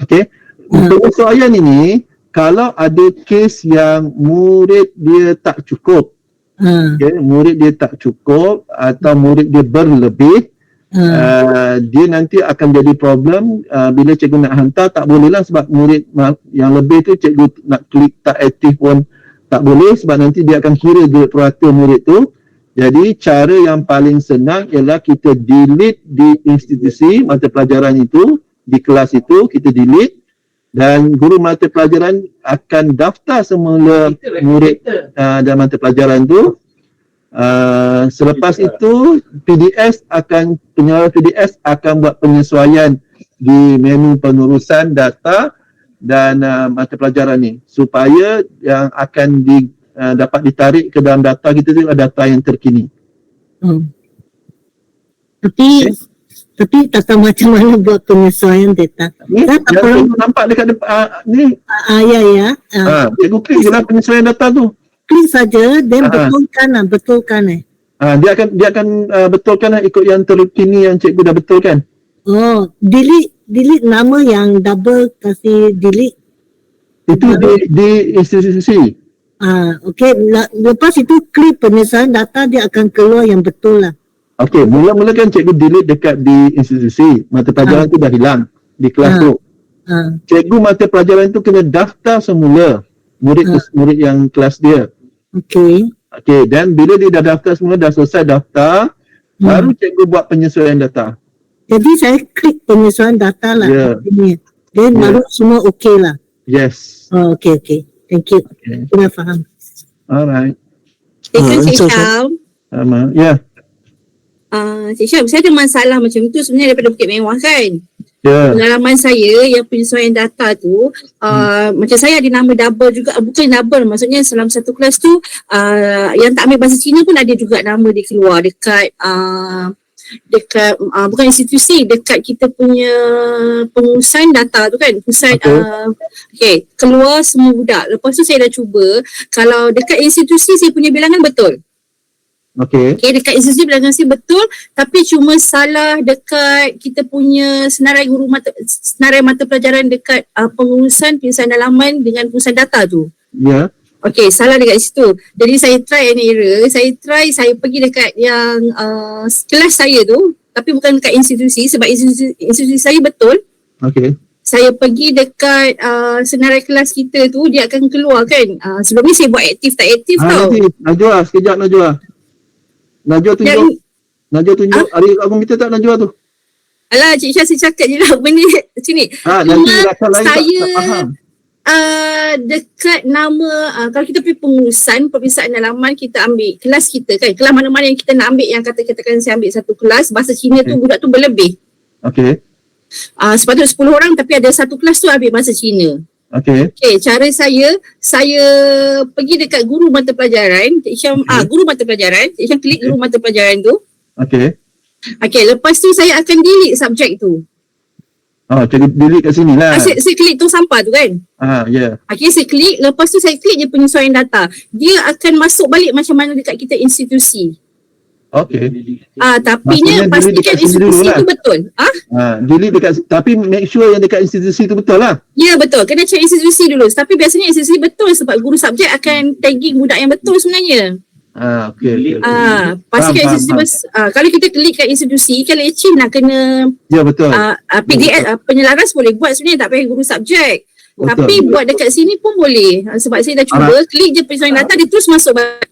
Okey. Untuk persoalan ini, kalau ada kes yang murid dia tak cukup, murid dia tak cukup atau murid dia berlebih, dia nanti akan jadi problem bila cikgu nak hantar, tak boleh lah sebab murid yang lebih tu cikgu nak klik tak aktif pun tak boleh sebab nanti dia akan kira grade purata murid tu. Jadi cara yang paling senang ialah kita delete di institusi mata pelajaran itu, di kelas itu kita delete dan guru mata pelajaran akan daftar semula murid dalam mata pelajaran tu. Selepas itu PDS akan buat penyesuaian di menu pengurusan data dan mata pelajaran ni supaya yang akan dapat ditarik ke dalam data kita tu adalah data yang terkini. Tapi tak tahu macam mana buat penyesuaian data. Yang nampak dekat depan ni. Ya. Cikgu klik je lah penyesuaian data tu. Klik saja dan betulkan. Dia akan betulkan ikut yang terkini yang cikgu dah betulkan. Delete nama yang double kasih delete. Itu di institusi. Okey, lepas itu klik penyesuaian data, dia akan keluar yang betul lah. Okey, mula-mula kan cikgu delete dekat di institusi. Mata pelajaran tu dah hilang di kelas tu. Cikgu mata pelajaran tu kena daftar semula murid yang kelas dia. Okey, dan bila dia dah daftar semula, dah selesai daftar, baru cikgu buat penyesuaian data. Jadi saya klik penyesuaian data lah. Dan baru semua okey lah. Yes. Okey. Thank you. Kita faham. Alright. Cik Syam. Ya. Cik Syam, saya ada masalah macam tu sebenarnya daripada Bukit Mewah kan. Pengalaman saya yang penyesuaian data tu, macam saya ada nama double juga, bukan double, maksudnya dalam satu kelas tu yang tak ambil bahasa Cina pun ada juga nama dia keluar dekat dekat bukan institusi, dekat kita punya pengurusan data tu kan, pusat okay, keluar semua budak. Lepas tu saya dah cuba, kalau dekat institusi saya punya bilangan betul. Okey. Okay, dekat institusi bilangan saya betul, tapi cuma salah dekat kita punya senarai mata pelajaran dekat pengurusan pengurusan dalaman dengan pengurusan data tu. Ya. Okay, salah dekat situ. Jadi saya try and error. Saya pergi dekat yang kelas saya tu, tapi bukan dekat institusi, sebab institusi saya betul. Okey. Saya pergi dekat senarai kelas kita tu, dia akan keluar kan. Sebelum ni saya buat aktif tak aktif tau. Najwa, sekejap Najwa. Najwa tunjuk hari kat komputer tak Najwa tu? Alah, Cik Syah, saya cakap je lah benda sini. Nanti rasa lain saya tak faham. Dekat nama kalau kita pergi pengurusan peperiksaan dalaman, kita ambil kelas kita kan, kelas mana-mana yang kita nak ambil, yang katakan saya ambil satu kelas bahasa Cina tu, budak tu berlebih. Okey. Sepatutnya 10 orang, tapi ada satu kelas tu ambil bahasa Cina. Okey. Okay, cara saya pergi dekat guru mata pelajaran, guru mata pelajaran, Cik Syam klik guru mata pelajaran tu. Okey. Okay, lepas tu saya akan delete subjek tu. Jadi delete kat sini lah. Saya klik tong sampah tu kan. Ya. Okay, saya klik, lepas tu saya klik je penyesuaian data. Dia akan masuk balik macam mana dekat kita institusi. Okey. Tapinya pastikan institusi tu betul. Delete dekat, tapi make sure yang dekat institusi tu betul lah. Ya, betul. Kena check institusi dulu. Tapi biasanya institusi betul sebab guru subjek akan tagging budak yang betul sebenarnya. Okey. Pastikan institusi kalau kita klik kat institusi kan leceh nak kena betul. PDF penyelaras boleh buat sebenarnya, tak payah guru subjek. Betul. Tapi buat dekat sini pun boleh. Sebab saya dah cuba klik je penyesuaian data, dia terus masuk balik.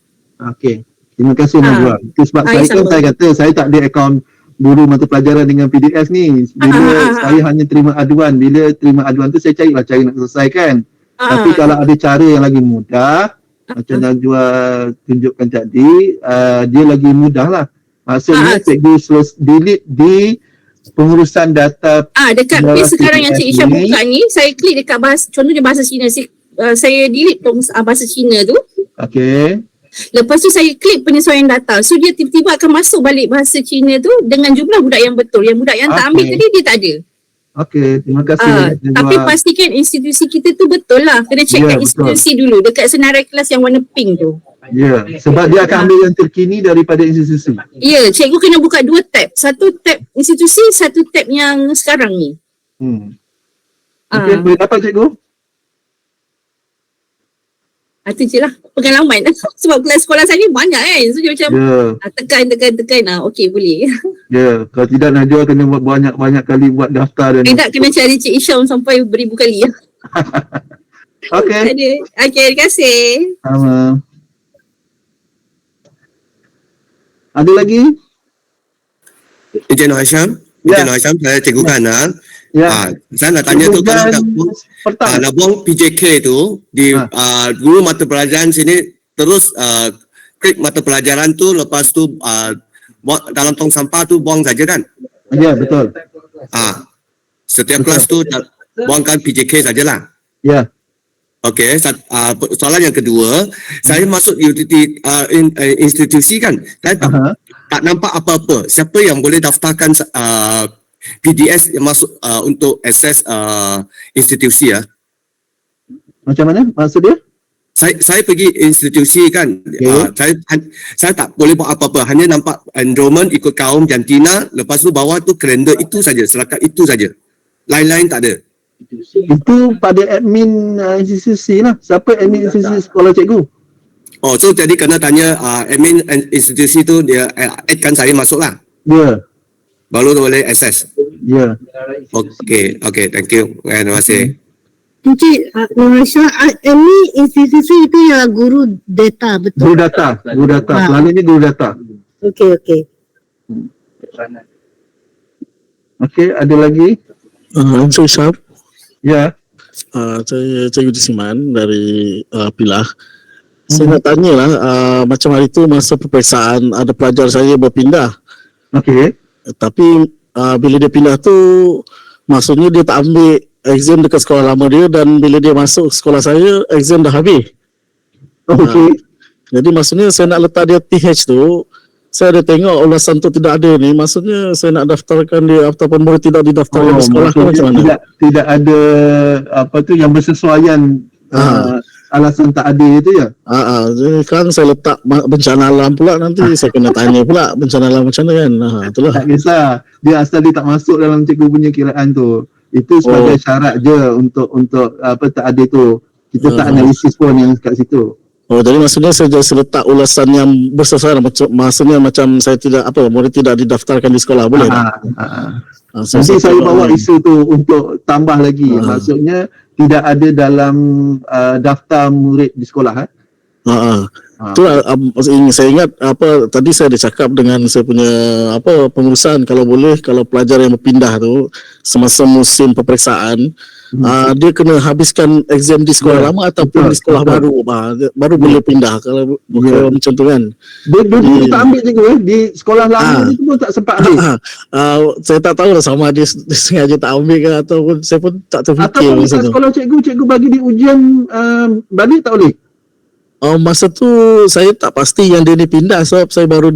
Okey. Terima kasih Najwa. Itu sebab saya kata saya tak ada akaun guru mata pelajaran dengan PDS ni. Bila saya hanya terima aduan, bila terima aduan tu saya cari nak selesaikan. Tapi kalau ada cara yang lagi mudah, macam Najwa tunjukkan tadi, dia lagi mudah lah. Maksudnya cikgu delete di pengurusan data. Dekat page sekarang yang Cik Isha buka ni, saya klik dekat contohnya bahasa Cina. Saya delete bahasa Cina tu. Okey. Lepas tu saya klik penyesuaian data. So dia tiba-tiba akan masuk balik bahasa Cina tu dengan jumlah budak yang betul. Yang budak yang tak ambil tadi dia tak ada. Okey, terima kasih. Tapi pastikan institusi kita tu betul lah. Kena check kat institusi dulu. Dekat senarai kelas yang warna pink tu. Ya, sebab dia akan ambil yang terkini daripada institusi. Ya, cikgu kena buka 2 tab. Satu tab institusi, satu tab yang sekarang ni. Okey, boleh dapat cikgu? Itu je lah pengalaman. Sebab kelas sekolah saya ni banyak kan. So dia macam tekan. Okey boleh. Ya, kalau tidak Najwa kena buat banyak kali buat daftar dan tidak kena cari Cik Isyam sampai beribu kali. Okey. Okey, terima kasih. Sama. Ada lagi? Encik Nur Hasham. Encik Nur Hasham, saya Cikgu Kanal. Saya nak tanya tu, kalau nak buang PJK tu di guru mata pelajaran sini, terus klik mata pelajaran tu, lepas tu dalam tong sampah tu buang saja kan? Ya, betul. Setiap kelas tu buangkan PJK sajalah. Ya. Okey, soalan yang kedua, saya masuk institusi kan, saya tak nampak apa-apa. Siapa yang boleh daftarkan PDS yang masuk untuk akses institusi ya? Macam mana maksud dia? Saya pergi institusi kan, saya tak boleh buat apa-apa, hanya nampak enrollment ikut kaum jantina, lepas tu bawah tu kalender itu saja, setakat itu saja, lain-lain tak ada. Itu pada admin institusi lah. Siapa admin institusi sekolah cikgu? So jadi kena tanya admin institusi tu, dia add-kan saya masuk lah. Ya. Baru boleh akses. Ya. Okey, thank you. Terima kasih. Encik Malaysia, ini institusi itu ya guru data, betul? Guru data. Selalunya guru data. Okey. Okey, ada lagi? Encik Syab. Ya. Saya Cikgu Jisiman dari Pilah. Saya nak tanyalah, macam hari tu masa peperiksaan ada pelajar saya berpindah. Okey. Tapi bila dia pindah tu, maksudnya dia tak ambil exam dekat sekolah lama dia, dan bila dia masuk sekolah saya, exam dah habis. Okey. Jadi maksudnya saya nak letak dia TH tu, saya ada tengok ulasan tu tidak ada ni, maksudnya saya nak daftarkan dia ataupun murid tidak didaftarkan di sekolah ke macam mana? Tidak ada apa tu yang bersesuaian alasan tak ada itu ya. Jadi kan saya letak bencana alam pula, nanti saya kena tanya pula bencana alam macam mana kan. Itulah. Tak kisah, dia asal dia tak masuk dalam cikgu punya kiraan tu. Itu sebagai syarat je untuk apa tak ada tu. Kita tak analisis pun yang kat situ. Jadi maksudnya saya letak ulasan yang bersesuaian, maksudnya macam saya tidak murid tidak didaftarkan di sekolah, boleh tak? Nanti saya bawa isu tu untuk tambah lagi. Maksudnya tidak ada dalam daftar murid di sekolah. Itu saya ingat tadi saya ada cakap dengan saya punya pengurusan, kalau boleh kalau pelajar yang berpindah tu semasa musim peperiksaan dia kena habiskan exam di sekolah lama ataupun di sekolah baru boleh pindah kalau macam tu kan. Dia tak ambil cikgu di sekolah lama itu pun tak sempat ambil. Saya tak tahu lah sama dia sengaja tak ambil ke ataupun saya pun tak terfikir. Ataupun dekat sekolah cikgu bagi di ujian balik tak boleh? Masa tu saya tak pasti yang dia ni pindah sebab saya baru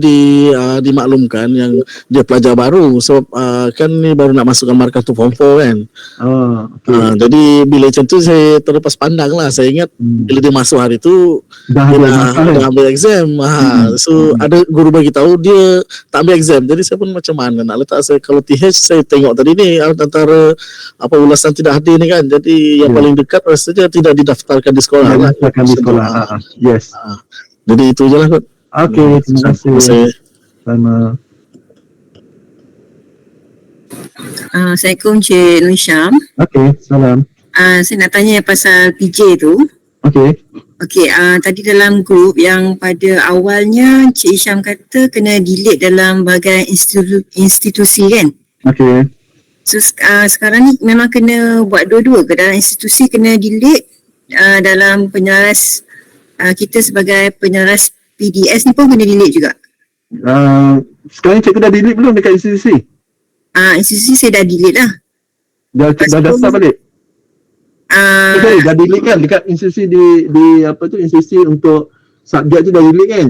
dimaklumkan yang dia pelajar baru sebab kan ni baru nak masukkan markah tu form 4 kan. Jadi bila macam tu saya terlepas pandang lah. Saya ingat bila dia masuk hari tu dia dah ambil exam. So ada guru bagi tahu dia tak ambil exam. Jadi saya pun macam mana nak letak saya, kalau TH saya tengok tadi ni antara ulasan tidak hadir ni kan. Jadi yang paling dekat rasanya tidak didaftarkan di sekolah. Didaftarkan di sekolah. Yes. Jadi itu je lah kot. Okey, terima kasih. Sama. Assalamualaikum Cik Nur Syam. Okey, salam. Saya nak tanya pasal PJ tu. Okey. Okey, tadi dalam grup yang pada awalnya Cik Hisham kata kena delete dalam bahagian institusi kan? Okey. So sekarang ni memang kena buat dua-dua ke? Dalam institusi kena delete, dalam penyelaras kita sebagai penyelaras PDS ni pun kena delete juga? Sekarang cikgu dah delete belum dekat institusi? Institusi saya dah delete lah. Dah daftar balik? Dah delete kan dekat institusi di apa tu, institusi untuk subjek tu dah delete kan?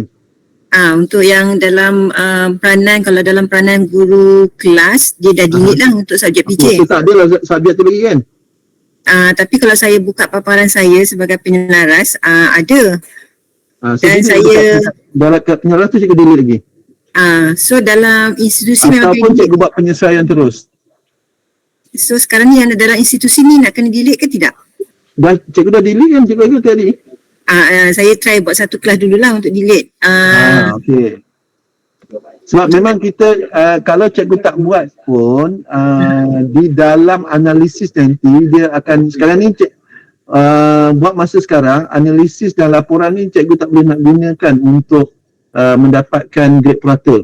Untuk yang dalam peranan, kalau dalam peranan guru kelas dia dah delete lah untuk subjek PJ. Tak ada lah subjek tu lagi kan? Tapi kalau saya buka paparan saya sebagai penyelaras, ada. Dan saya dalam penyelaras tu cikgu delete lagi? So dalam institusi memang ataupun cikgu buat penyesuaian terus? So sekarang ni yang dalam institusi ni nak kena delete ke tidak? Cikgu dah delete kan cikgu tadi? Saya try buat satu kelas dululah untuk delete. Okey. Sebab memang kita kalau cikgu tak buat pun di dalam analisis nanti dia akan, sekarang ni buat masa sekarang analisis dan laporan ni cikgu tak boleh nak gunakan untuk mendapatkan grade purata.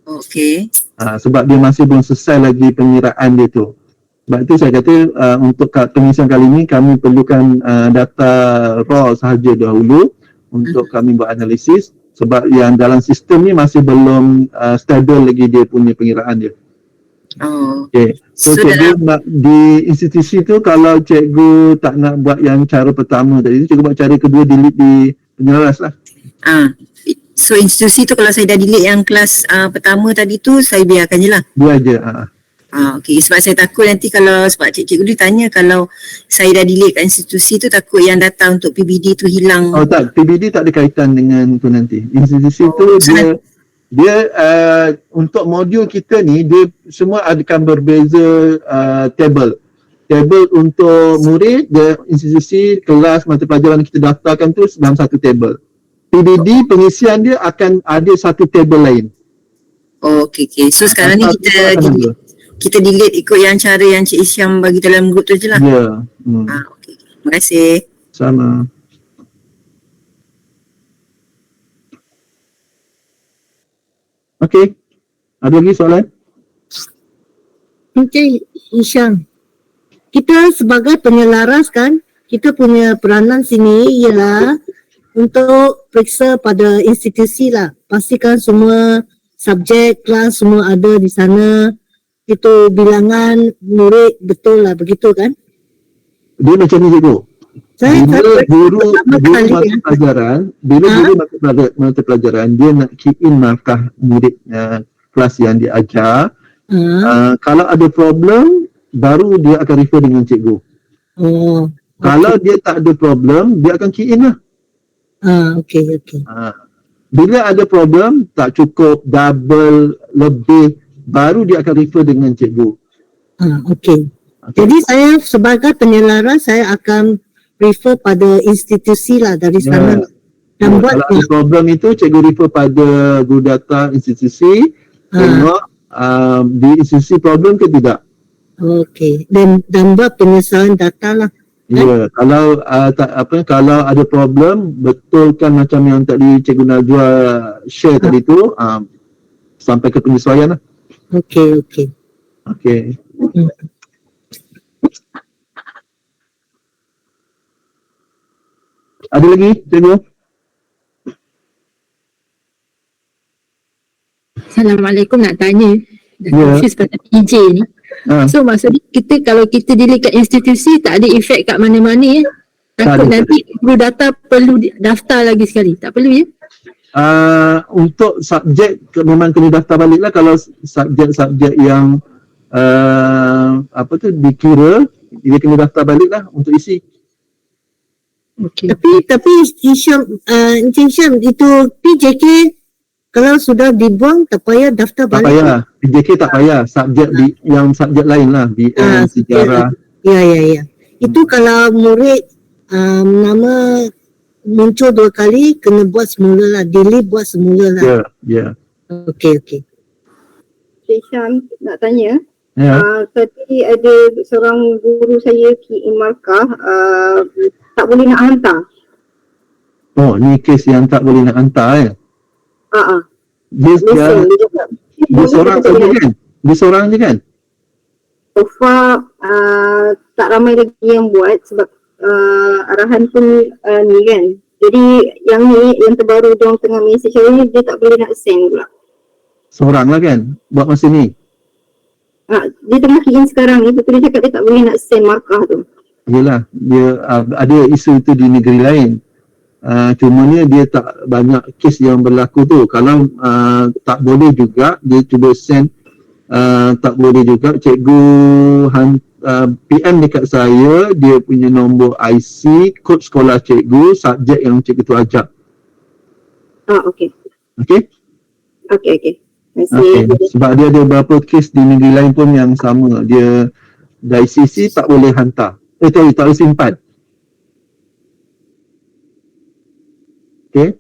Okey. Sebab dia masih belum selesai lagi pengiraan dia tu. Sebab itu saya kata untuk pengisian kali ni kami perlukan data raw sahaja dahulu untuk kami buat analisis. Sebab yang dalam sistem ni masih belum stabil lagi dia punya pengiraan dia. Okay. So cikgu di institusi tu kalau cikgu tak nak buat yang cara pertama tadi tu, cikgu buat cara kedua, delete di penyelaras lah. So institusi tu kalau saya dah delete yang kelas pertama tadi tu, saya biarkan je lah? Biar je. Okey, sebab saya takut nanti kalau, sebab cikgu dia tanya kalau saya dah delete kat institusi tu, takut yang data untuk PBD tu hilang. Tak, PBD tak ada kaitan dengan tu nanti. Institusi tu dia untuk modul kita ni dia semua akan berbeza table. Table untuk murid, dia institusi, kelas, mata pelajaran kita daftarkan tu dalam satu table. PBD pengisian dia akan ada satu table lain. Okey. So sekarang ni kita delete ikut yang cara yang Cik Isyam bagi dalam grup tu je lah. Ya. Okey. Terima kasih. Sama. Okey. Ada lagi soalan? Okey, Hisham. Kita sebagai penyelaras kan, kita punya peranan sini ialah untuk periksa pada institusi lah. Pastikan semua subjek, kelas semua ada di sana. Itu bilangan murid betul lah, begitu kan? Dia macam ni cikgu. Bila guru kali mata pelajaran, mata pelajaran, dia nak key in markah murid kelas yang dia ajar. Kalau ada problem, baru dia akan refer dengan cikgu. Kalau dia tak ada problem, dia akan key in lah. Okey. Bila ada problem, tak cukup, double, lebih, baru dia akan refer dengan cikgu. Okey. Jadi saya sebagai penyelaras, saya akan refer pada institusi lah dari sana. Dan buat kalau ada problem itu, cikgu refer pada guru data institusi, tengok di institusi problem ke tidak. Okey. Dan buat penyesuaian data lah. Ya, kalau kalau ada problem, betulkan macam yang tadi Cikgu Najwa share tadi tu, sampai ke penyesuaian lah. Okey. Ada lagi, Cikgu? Assalamualaikum, nak tanya. Dah confused pasal PJ ni. So maksudnya kalau kita delete kat institusi, tak ada efek kat mana-mana ya? Takut nanti guru data perlu daftar lagi sekali. Tak perlu ya? Untuk subjek memang kena daftar balik lah. Kalau subjek yang dikira, dia kena daftar balik lah untuk isi. Okay. Tapi Encik Syam, itu PJK kalau sudah dibuang tak payah daftar balik. Tak payah. PJK tak payah. Subjek lain lah. BM, sejarah. Ya. Itu kalau murid nama muncul 2 kali, kena buat semula lah. Delete buat semula lah. Ya. Okey. Cik Syam nak tanya. Ya. Tadi ada seorang guru saya key in markah tak boleh nak hantar. Oh, ni kes yang tak boleh nak hantar Dia seorang saja kan? Dia seorang je kan? So far tak ramai lagi yang buat sebab arahan pun ni kan. Jadi yang terbaru diorang tengah message hari ni, dia tak boleh nak send pula. Seorang lah kan? Buat masa ni? Dia tengah key in sekarang ni, betul dia cakap dia tak boleh nak send markah tu. Yelah, dia ada isu itu di negeri lain. Cumanya dia tak banyak kes yang berlaku tu. Kalau tak boleh juga, dia cuba send tak boleh juga, cikgu PM dekat saya, dia punya nombor IC, kod sekolah cikgu, subjek yang cikgu tu ajar. Okey. Okey? Okey. Okay. Sebab dia ada beberapa kes di negeri lain pun yang sama. Dia dari ICC tak boleh hantar. Tak boleh simpan. Okey.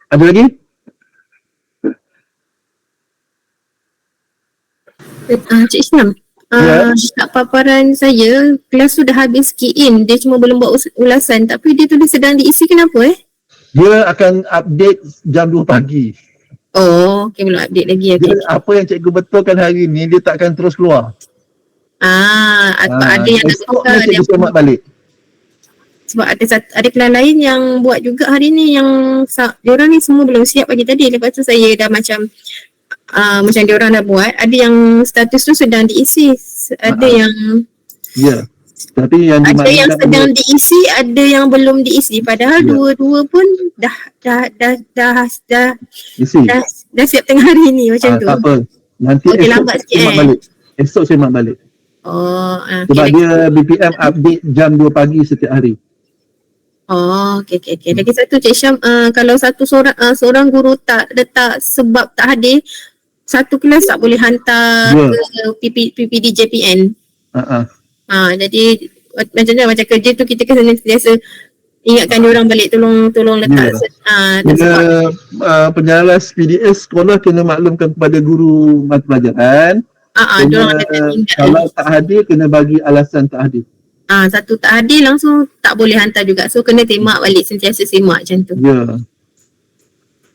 Ada lagi? Cik Syam, kat paparan saya, kelas sudah habis key in, dia cuma belum buat ulasan tapi dia tulis sedang diisi, kenapa Dia akan update jam 2 pagi. Oh, belum update lagi. Apa yang cikgu betulkan hari ni, dia tak akan terus keluar. Ada yang esok ni cikgu semak balik. Sebab ada kelas lain yang buat juga hari ni, yang diorang ni semua belum siap pagi tadi. Lepas tu saya dah macam diorang dah buat, ada yang status tu sedang diisi, ada yang tapi yang ada yang sedang diisi, ada yang belum diisi, padahal dua-dua pun dah siap tengah hari ni macam tu. Tak apa, nanti esok semak balik. Esok semak balik. Sebab dia BPM update jam 2 pagi setiap hari. Okey. Lagi satu Cik Syam, kalau seorang guru tak letak sebab tak hadir, satu kelas tak boleh hantar ke PPD JPN. Jadi macam kerja tu kita kena sentiasa ingatkan diorang balik, tolong letak penyalas PDS sekolah kena maklumkan kepada guru mata pelajaran. Kalau tak hadir, kena bagi alasan tak hadir. Satu tak hadir langsung tak boleh hantar juga. So kena semak balik, sentiasa semak macam tu.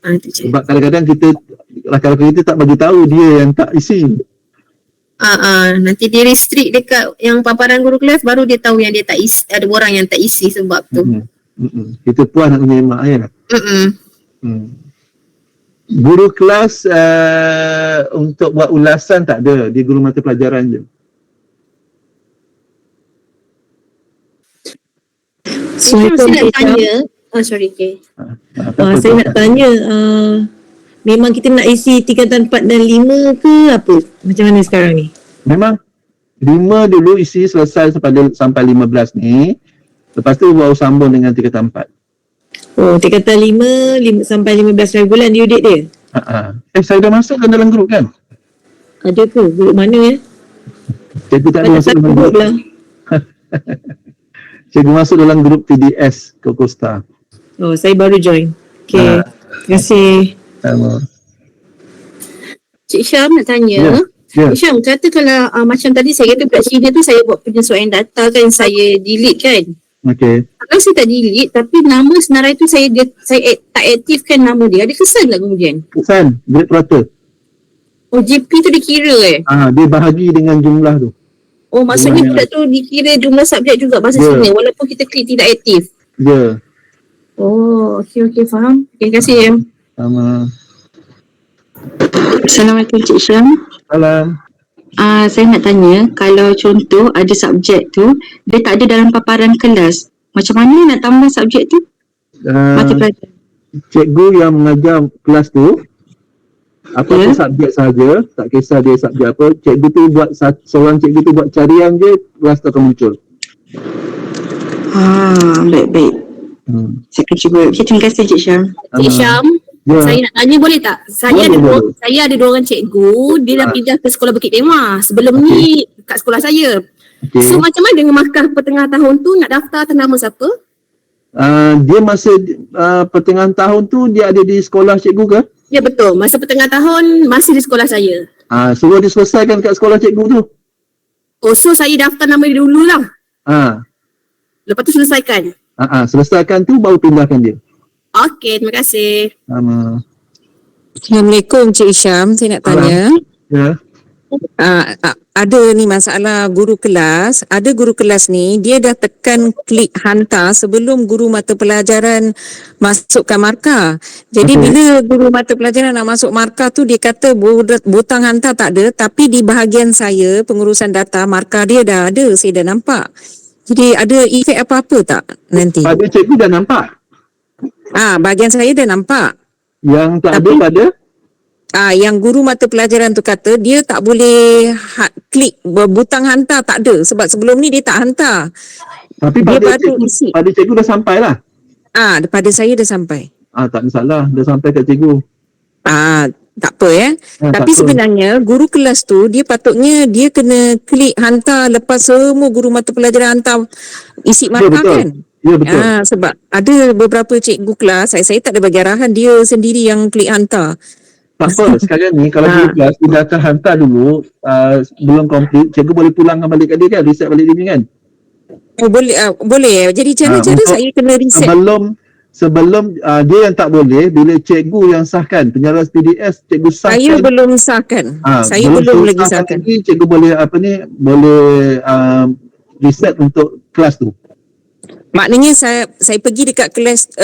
Sebab kadang-kadang kita tak bagi tahu dia yang tak isi. Nanti dia restrict dekat yang paparan guru kelas, baru dia tahu yang dia tak isi, ada orang yang tak isi sebab tu. Kita puas nak menyemak ya. Guru kelas untuk buat ulasan tak ada, dia guru mata pelajaran je. Saya nak tanya, sorry, okay. Saya nak tanya, memang kita nak isi tingkatan 4 dan 5 ke apa? Macam mana sekarang ni? Memang 5 dulu isi selesai sampai 15 ni. Lepas tu baru sambung dengan tingkatan 4. Oh, tingkatan 5 sampai 15 bulan due date dia? Saya dah masuk kan dalam grup kan? Ada ke? Grup mana ya? Cikgu tak ada masuk dalam grup. Cikgu masuk dalam grup TDS Costa. Oh, saya baru join. Okay. Terima kasih. Sama. Cik Syam nak tanya. Cik Syam kata kalau macam tadi saya kata budak sini tu saya buat penyesuaian data kan, saya delete kan. Okay. Kalau saya tak delete tapi nama senarai tu saya tak aktifkan nama dia, ada kesan tak kemudian? Kesan, grade purata. Oh, GP tu dikira dia bahagi dengan jumlah tu. Oh, maksudnya budak tu dikira jumlah subjek juga bahasa Cina walaupun kita klik tidak aktif. Ya. Oh, okey faham. Terima kasih ya. Sama. Assalamualaikum Cik Syam. Salam. Saya nak tanya, kalau contoh ada subjek tu dia tak ada dalam paparan kelas, macam mana nak tambah subjek tu? Mata pelajaran. Cikgu yang mengajar kelas tu apa subjek saja, tak kisah dia subjek apa, cikgu tu buat seorang cikgu tu buat carian je, kelas tu akan muncul. Baik. Saya akan cuba. Okay, terima kasih Cik Syam. Cik Syam, saya nak tanya boleh tak? Saya ada dua orang cikgu, dia dah pindah ke sekolah Bukit Memah. Sebelum ni kat sekolah saya. So macam mana dengan markah pertengah tahun tu nak daftar atas nama siapa? Dia masa pertengahan tahun tu dia ada di sekolah cikgu ke? Ya betul, masa pertengah tahun masih di sekolah saya. Suruh dia selesaikan kat sekolah cikgu tu. Oh, so saya daftar nama dia dululah. Lepas tu selesaikan. Selesaikan tu baru pindahkan dia. Okey, terima kasih. Sama. Assalamualaikum Cik Syam, saya nak tanya. Ya. Ada ni masalah guru kelas. Ada guru kelas ni, dia dah tekan klik hantar sebelum guru mata pelajaran masukkan markah. Jadi bila guru mata pelajaran nak masuk markah tu, dia kata butang hantar tak ada, tapi di bahagian saya, pengurusan data, markah dia dah ada, saya dah nampak. Jadi ada efek apa-apa tak nanti? Pada cikgu dah nampak? Bahagian saya dah nampak. Yang tak ada pada? Yang guru mata pelajaran tu kata dia tak boleh klik butang hantar, tak ada. Sebab sebelum ni dia tak hantar. Tapi pada cikgu dah sampai lah? Pada saya dah sampai. Tak masalah, dah sampai kat cikgu. Tak apa tapi sebenarnya guru kelas tu dia patutnya dia kena klik hantar lepas semua guru mata pelajaran hantar isi markah kan? Ya betul. Sebab ada beberapa cikgu kelas saya tak ada bagi arahan, dia sendiri yang klik hantar. Tak apa, sekarang ni kalau guru kelas dia akan hantar dulu belum komplit, cikgu boleh pulangkan balik kat dia kan, reset balik dia kan? Boleh. Jadi cara-cara saya kena reset. Sebelum dia yang tak boleh, bila cikgu yang sahkan penyaras PDS, cikgu sahkan. Saya belum sahkan. Saya belum lagi sahkan. Cikgu boleh boleh reset untuk kelas tu. Maknanya saya pergi dekat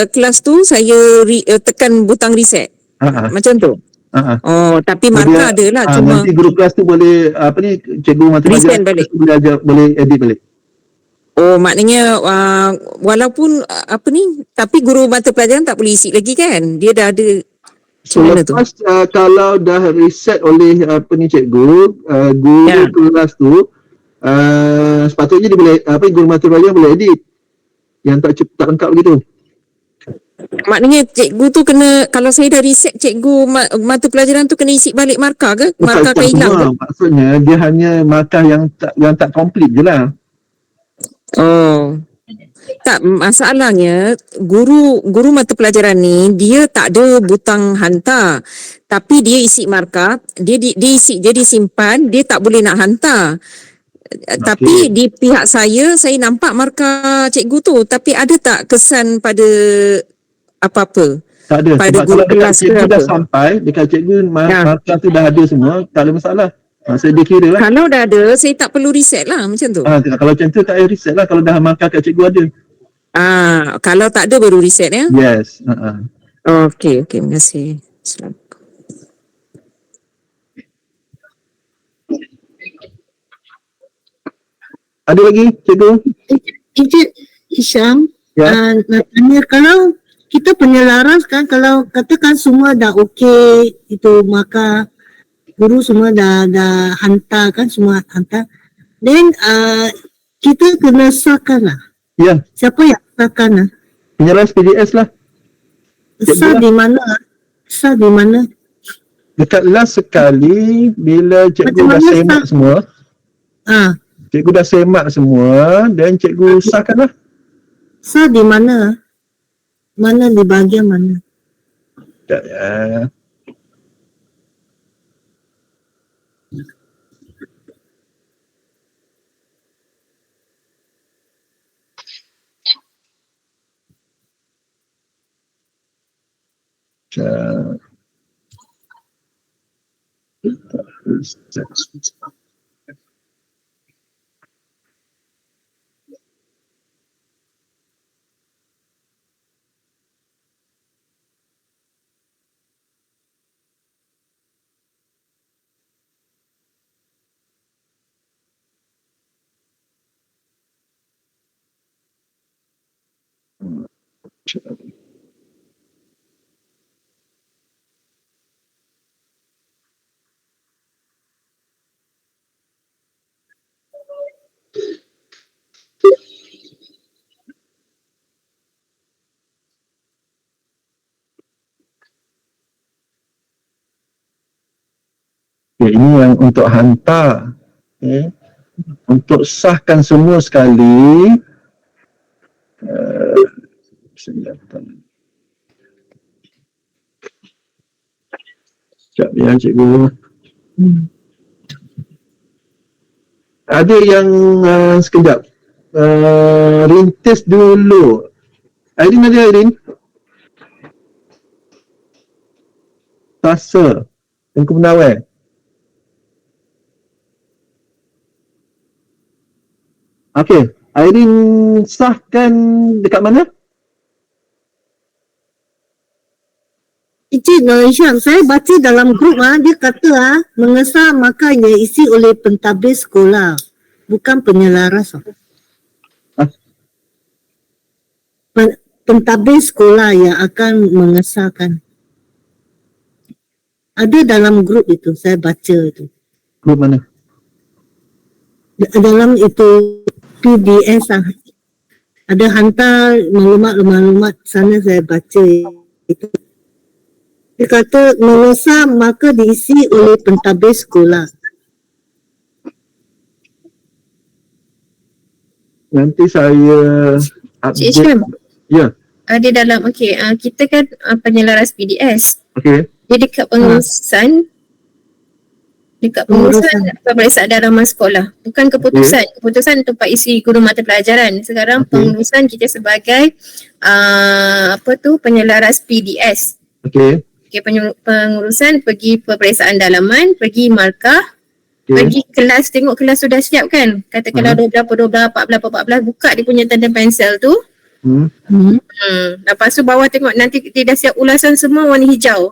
kelas tu, saya tekan butang reset. Macam tu. Oh, tapi markah ada lah, cuma nanti guru kelas tu boleh cikgu mata pelajaran boleh edit balik. Oh, maknanya walaupun tapi guru mata pelajaran tak boleh isi lagi kan? Dia dah ada lepas kalau dah reset oleh cikgu, guru kelas tu sepatutnya dia boleh guru mata pelajaran boleh edit. Yang tak lengkap begitu. Maknanya cikgu tu kena, kalau saya dah reset cikgu mata pelajaran tu kena isi balik markah ke? Markah akan hilang ke? Maksudnya dia hanya markah yang tak komplit je lah. Oh. Tak, masalahnya guru mata pelajaran ni dia tak ada butang hantar. Tapi dia isi markah, dia isi, dia disimpan, dia tak boleh nak hantar. Tapi di pihak saya nampak markah cikgu tu, tapi ada tak kesan pada apa-apa? Tak ada. Pada sebab guru kalau kelas cikgu ke dah apa? sampai dekat cikgu markah tu dah ada semua, tak ada masalah. Saya dia kira lah. Kalau dah ada, saya tak perlu reset lah macam tu. Kalau macam tu tak payah reset lah, kalau dah markah kat cikgu ada. Kalau tak ada baru reset ya? Yes. Okey, terima kasih. Assalamualaikum. Ada lagi cikgu? Encik Hisham, Ya. nak tanya, kalau kita penyelaras kan, kalau katakan semua dah okey itu, maka guru semua dah hantar kan, semua hantar, then kita kena sahkan lah. Ya. Siapa yang sahkan lah? Penyeras PDS lah. Sah di mana? Sah di mana? Dekat last sekali bila cikgu dah semak semua. Cikgu dah semak semua dan cikgu sahkan lah. Sah di mana? Mana di bahagian mana? Sekejap ya. Okay, ini yang untuk hantar. Okay. Untuk sahkan semua sekali. Sekejap ya cikgu. Ada yang sekejap. Rintis dulu. Airin ada Airin? Tasa. Tengku Penawai. Okey, Airin sahkan dekat mana? Encik Hisham, saya baca dalam grup dia kata mengesah maka ia isi oleh pentadbir sekolah, bukan penyelaras. Pentadbir sekolah yang akan mengesahkan. Ada dalam grup itu, saya baca itu. Grup mana? Dalam itu PDS lah. Ada hantar maklumat-maklumat sana, saya baca itu. Dia kata mengesah maka diisi oleh pentadbir sekolah. Nanti saya Cik update. Syam, Ya. ada dalam, kita kan penyelaras PDS. Okey. Dia dekat pengurusan, peperiksaan dalaman sekolah. Bukan keputusan. Keputusan tempat isi guru mata pelajaran. Sekarang pengurusan kita sebagai penyelaras PDS. Okey. Pengurusan pergi peperiksaan dalaman, pergi markah, pergi kelas, tengok kelas sudah siap kan. Katakanlah 12, 14, buka dia punya tanda pensel tu. Lepas tu bawah tengok nanti dia dah siap ulasan semua warna hijau.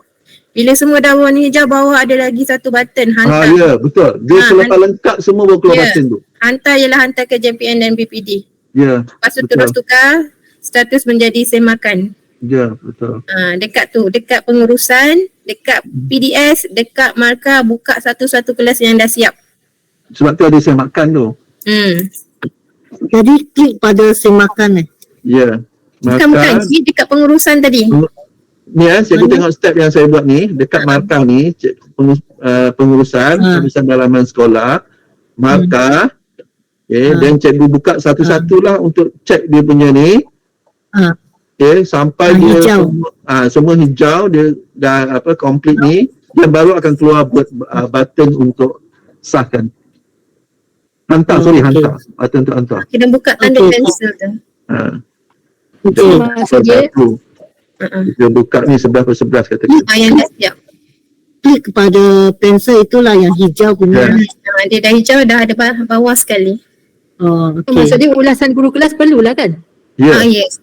Bila semua dah warna hijau, bawah ada lagi satu button hantar. Ya, betul. Dia selepas lengkap semua baru keluar button tu. Hantar ialah hantar ke JPN dan BPD. Ya. Lepas tu terus tukar status menjadi semakan. Ya, betul. Dekat tu, dekat pengurusan, dekat PDS, dekat markah, buka satu-satu kelas yang dah siap. Sebab tu ada semakan tu. Jadi klik pada semakan Ya. Bukan, dekat pengurusan tadi. Ni cikgu tengok step yang saya buat ni, dekat markah ni, pengurusan dalaman sekolah, markah, dan cikgu buka satu-satu lah untuk cek dia punya ni. Sampai dia hijau. Semua hijau, dia dah complete ni, dan baru akan keluar buat button untuk sahkan. Hantar. Button untuk hantar. Kita buka tanda pensel tu. Dia buka ni 11/11 kata dia. Yang dah siap. Klik kepada pensel itulah yang hijau punya. Dia dah hijau, dah ada bawah sekali. Maksudnya ulasan guru kelas perlulah kan? Yes.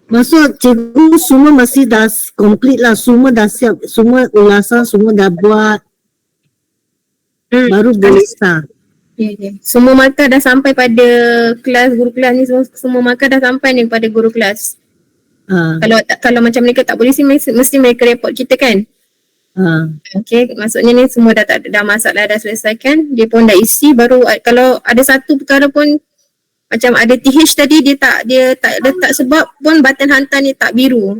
Maksud cikgu semua masih dah complete lah, semua dah siap, semua ulasan semua dah buat. baru boleh start. Semua markah dah sampai pada kelas, guru kelas ni semua markah dah sampai ni pada guru kelas. Kalau macam mereka tak boleh mesti mereka report kita kan. Okay, maksudnya ni semua dah masalah dah selesaikan, dia pun dah isi, baru kalau ada satu perkara pun macam ada TH tadi dia tak letak sebab pun button hantar ni tak biru.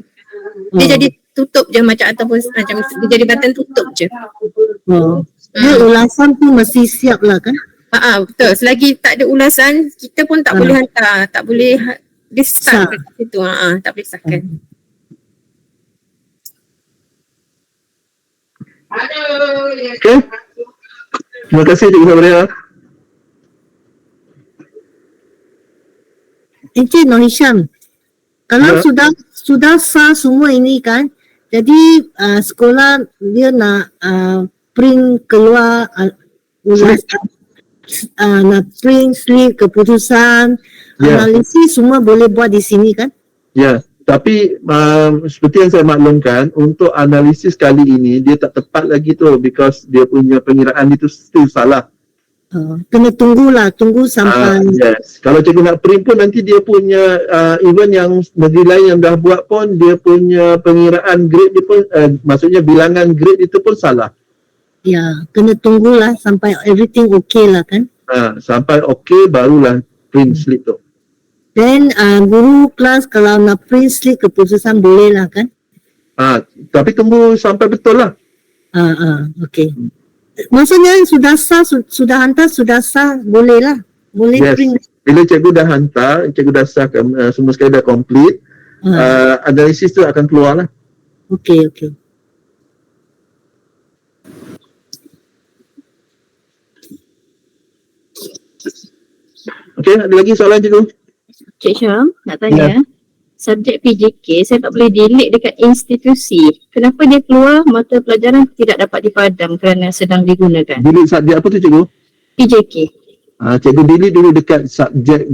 Dia jadi tutup je macam dia jadi button tutup je. Dia ulasan tu mesti siap lah kan? Betul. Selagi tak ada ulasan kita pun tak boleh hantar, tak boleh dia start kat situ. Tak boleh sahkan. Okay. Terima kasih Cikgu Sabrina. Encik Nur Hisham, kalau sudah sah semua ini kan, jadi sekolah dia nak print keluar nak print slip keputusan, analisis semua boleh buat di sini kan? Ya, tapi seperti yang saya maklumkan, untuk analisis kali ini dia tak tepat lagi tu because dia punya pengiraan itu still salah. Kena tunggu sampai yes. Kalau cikgu nak print pun nanti dia punya even yang negeri lain yang dah buat pun dia punya pengiraan grade dia pun maksudnya bilangan grade itu pun salah. Ya, kena tunggulah sampai everything okay lah kan. Sampai okay barulah print slip tu. Then guru kelas kalau nak print slip keputusan boleh lah kan. Tapi tunggu sampai betul lah. Okay. Maksudnya sudah hantar sudah sah boleh lah. Boleh print. Bila cikgu dah hantar, cikgu dah sahkan semua sekali dah complete, analisis tu akan keluar lah. Okay. Okay, ada lagi soalan cikgu? Cik Syam, nak tanya, subjek PJK saya tak boleh delete dekat institusi. Kenapa dia keluar mata pelajaran tidak dapat dipadam kerana sedang digunakan? Delete subjek apa tu cikgu? PJK. Cikgu delete dulu dekat subjek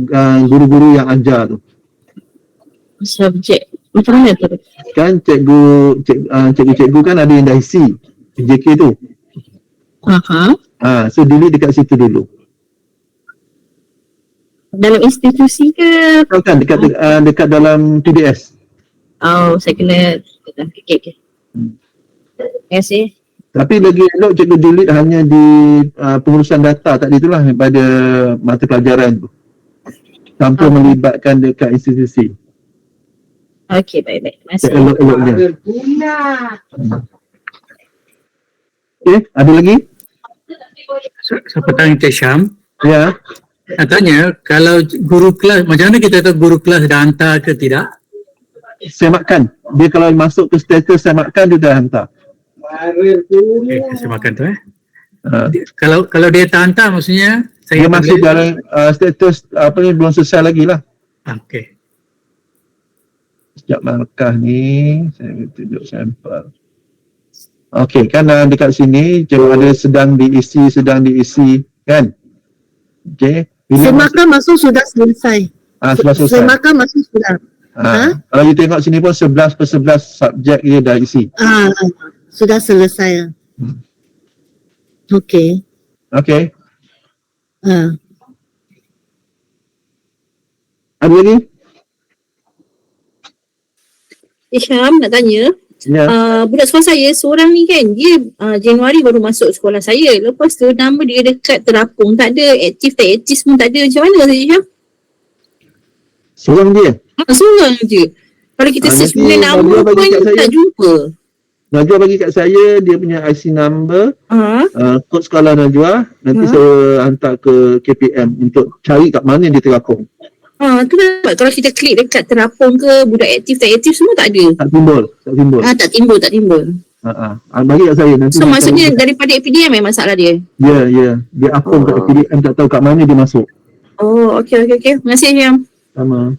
guru-guru yang ajar tu. Subjek, macam mana tu? Kan cikgu kan ada yang dah isi PJK tu. So delete dekat situ dulu. Dalam institusi ke? Kan dekat dalam PDS. Saya kena okay. Terima kasih. Tapi lagi elok cikgu delete hanya di pengurusan data tadi itulah pada mata pelajaran tu. Tanpa melibatkan dekat institusi. Okey, baik. Terima kasih. Elok-eloknya. Okay, ada lagi? Siapa tanya Cik Syam? Ya. Nak tanya, kalau guru kelas, macam mana kita tahu guru kelas dah hantar ke tidak? Semakan. Dia kalau masuk ke status semakan, dia dah hantar. Semakan tu Kalau dia tak hantar, maksudnya dia masih dalam status belum selesai lagi lah. Okey. Sekejap markah ni, saya tunjuk sampel. Okey, kan dekat sini ada sedang diisi kan? Okey. Semakan masuk sudah selesai. Sudah selesai. Semakan masuk sudah. Kalau you tengok sini pun 11/11 subjek dia dah isi. Sudah selesai. Okey. Ada lagi? Syam nak tanya, budak sekolah saya seorang ni kan, dia Januari baru masuk sekolah saya, lepas tu nama dia dekat terapung, tak ada aktif pun tak ada, macam mana saya Syam? Seorang dia? Seorang je. Kalau kita search punya nama pun tak jumpa. Najwa bagi kat saya dia punya IC number, kod sekolah Najwa, nanti saya hantar ke KPM untuk cari kat mana dia terapung. Tu nampak kalau kita klik dekat terapung ke budak aktif tak aktif semua tak ada. Tak timbul. Tak timbul. Bagi kat saya nanti. So maksudnya daripada APDM masalah dia? Ya. Dia apung kat APDM, tak tahu kat mana dia masuk. Okey. Terima kasih Syam. Sama.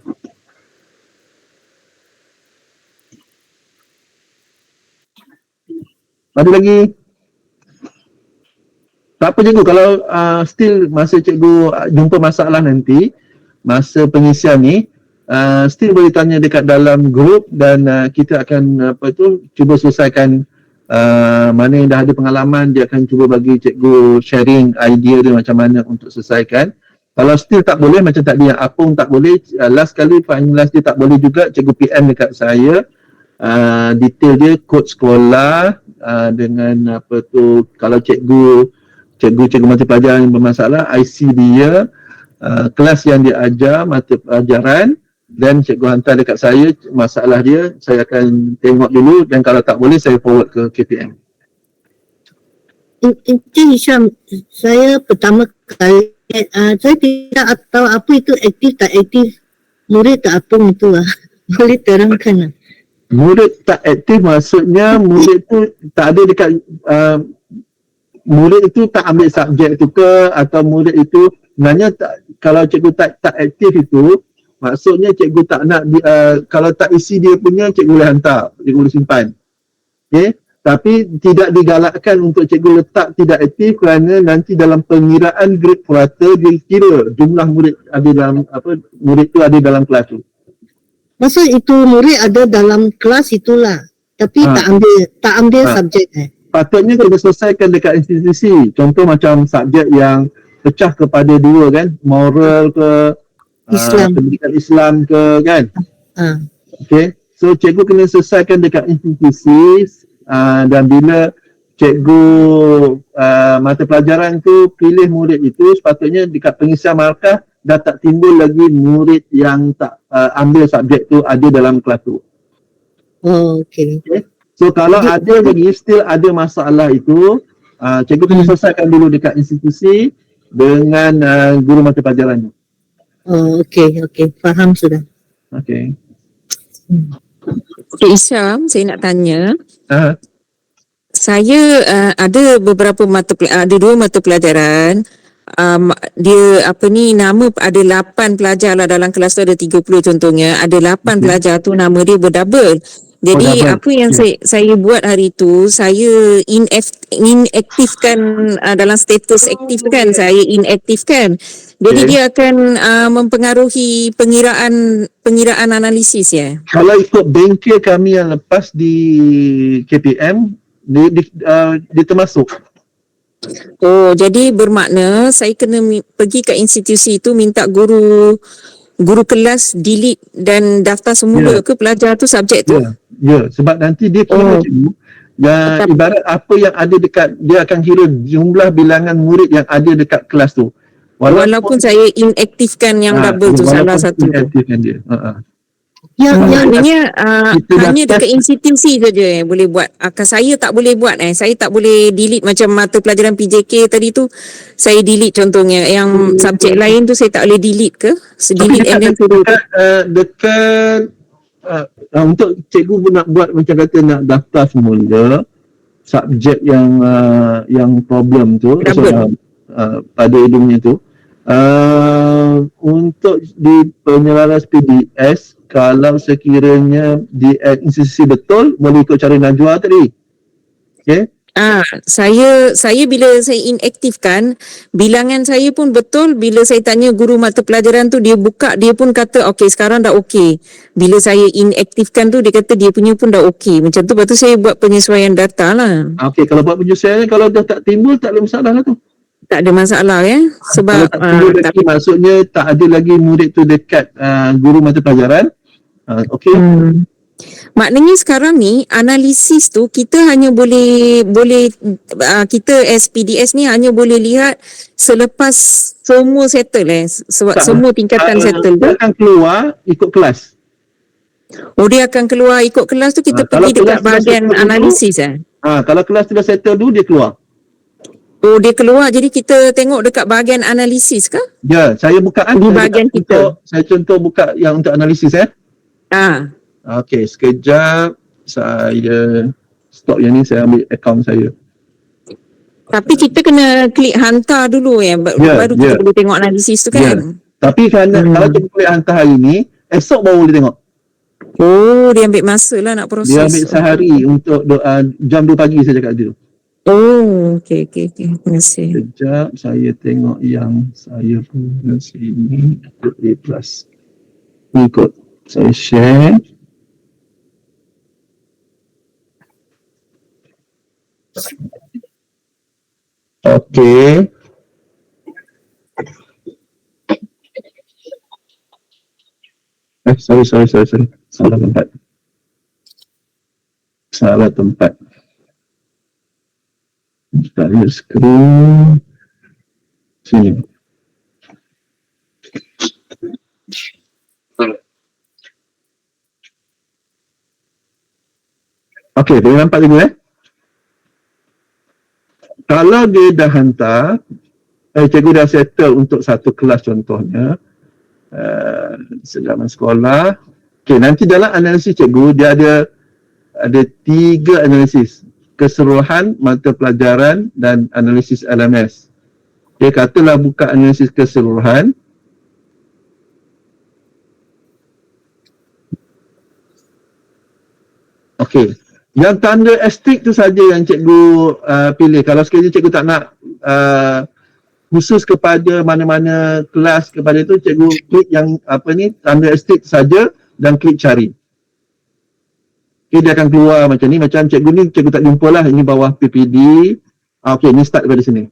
Ada lagi? Tak apa cikgu, kalau still masa cikgu jumpa masalah nanti, masa pengisian ni, still boleh tanya dekat dalam grup dan kita akan cuba selesaikan mana yang dah ada pengalaman dia akan cuba bagi cikgu sharing idea dia macam mana untuk selesaikan. Kalau still tak boleh, macam tadi yang Apung tak boleh, last kali finalize dia tak boleh juga, cikgu PM dekat saya, detail dia kod sekolah, dengan apa tu, kalau cikgu mata pelajaran yang bermasalah, IC dia, kelas yang dia ajar, mata pelajaran, dan cikgu hantar dekat saya masalah dia, saya akan tengok dulu, dan kalau tak boleh saya forward ke KPM. Encik Hisham, saya pertama kali saya tidak tahu apa itu aktif tak aktif murid tak Apung itu lah. Boleh terangkan lah. Murid tak aktif maksudnya murid tu tak ada dekat murid itu tak ambil subjek itu ke, atau murid itu sebenarnya tak, kalau cikgu tak aktif itu maksudnya cikgu tak nak kalau tak isi dia punya cikgu boleh hantar, cikgu boleh simpan. Okey, tapi tidak digalakkan untuk cikgu letak tidak aktif kerana nanti dalam pengiraan grade purata dia kira jumlah murid ada dalam murid tu ada dalam kelas tu. Maksud itu murid ada dalam kelas itulah, tapi tak ambil subjek. Patutnya kita selesaikan dekat institusi. Contoh macam subjek yang pecah kepada dua kan, moral ke pendidikan Islam ke kan. Okay, so cikgu kena selesaikan dekat institusi, dan bila cikgu mata pelajaran tu pilih murid itu, sepatutnya dekat pengisian markah dah tak timbul lagi murid yang tak ambil subjek tu ada dalam kelas tu. Okay. So kalau ada lagi still ada masalah itu, cikgu kena selesaikan dulu dekat institusi dengan guru mata pelajaran tu. Okay, faham sudah. Okay. Cik Isyam, saya nak tanya. Saya ada beberapa ada 2 mata pelajaran. Dia nama ada 8 pelajar lah dalam kelas tu, ada 30 contohnya. Ada 8 pelajar tu nama dia berdouble. Jadi apa yang saya buat hari tu, saya inaktifkan dalam status aktif kan, saya inaktifkan. Jadi dia akan mempengaruhi pengiraan analisis ya. Kalau ikut bengkel kami yang lepas di KPM, dia termasuk. Oh, jadi bermakna saya kena pergi ke institusi itu minta guru kelas delete dan daftar semula ke pelajar tu subjek tu? Ya, sebab nanti dia kira cikgu. Ibarat apa yang ada dekat, dia akan kira jumlah bilangan murid yang ada dekat kelas tu. Walaupun saya inaktifkan yang double tu salah satu. Inaktifkan dia. Maknanya hanya dekat institusi saja boleh buat. Saya tak boleh buat saya tak boleh delete macam mata pelajaran PJK tadi tu. Saya delete contohnya. Yang subjek lain tu saya tak boleh delete ke? Delete and then dekat untuk cikgu pun nak buat macam kata nak daftar semula subjek yang problem tu pada hidungnya tu. Untuk di penyelaras PDS, kalau sekiranya di institusi betul, boleh ikut cara Najwa tadi. Okay? Saya bila saya inaktifkan, bilangan saya pun betul. Bila saya tanya guru mata pelajaran tu, dia buka, dia pun kata okey, sekarang dah okey. Bila saya inaktifkan tu, dia kata dia punya pun dah okey. Macam tu, lepas tu saya buat penyesuaian data lah. Okey, kalau buat penyesuaian, kalau dah tak timbul, tak ada masalah lah tu. Tak ada masalah ya. Sebab maksudnya tak ada lagi murid tu dekat guru mata pelajaran. Okey. Maknanya sekarang ni analisis tu kita hanya boleh kita SPDS ni hanya boleh lihat selepas semua settle sebab semua tingkatan settle. Dia akan keluar ikut kelas. Oh, dia akan keluar ikut kelas tu, kita pergi dekat bahagian analisis kalau kelas tu dah settle dulu, dia keluar. Oh, dia keluar. Jadi kita tengok dekat bahagian analisis ke? Ya, saya buka di bahagian kita. Saya contoh buka yang untuk analisis Okey, sekejap. Saya stop yang ni, saya ambil akaun saya. Tapi kita kena klik hantar dulu baru kita boleh tengok analisis tu kan. Tapi kerana kalau kita klik hantar hari ni, esok baru boleh tengok. Oh, dia ambil masa lah nak proses. Dia ambil sehari untuk jam 2 pagi saya cakap dia. Oh, okey. Terima kasih. Sekejap, saya tengok yang saya punya sini. A+. Ikut. Saya share. Okey. Sorry. Salah tempat. Clear screen. Sini. Okey, boleh nampak dulu Kalau dia dah hantar, cikgu dah settle untuk satu kelas contohnya, sedaman sekolah. Okey, nanti dalam analisis cikgu, dia ada 3 analisis. Keseluruhan mata pelajaran dan analisis LMS. Okey, katalah buka analisis keseluruhan. Okey. Yang tanda asterisk tu saja yang cikgu pilih. Kalau sekiranya cikgu tak nak khusus kepada mana-mana kelas kepada itu, cikgu klik yang tanda asterisk saja dan klik cari. Okay, dia akan keluar macam ni. Macam cikgu ni, cikgu tak jumpa lah. Ini bawah PPD. Okay, ni start daripada sini.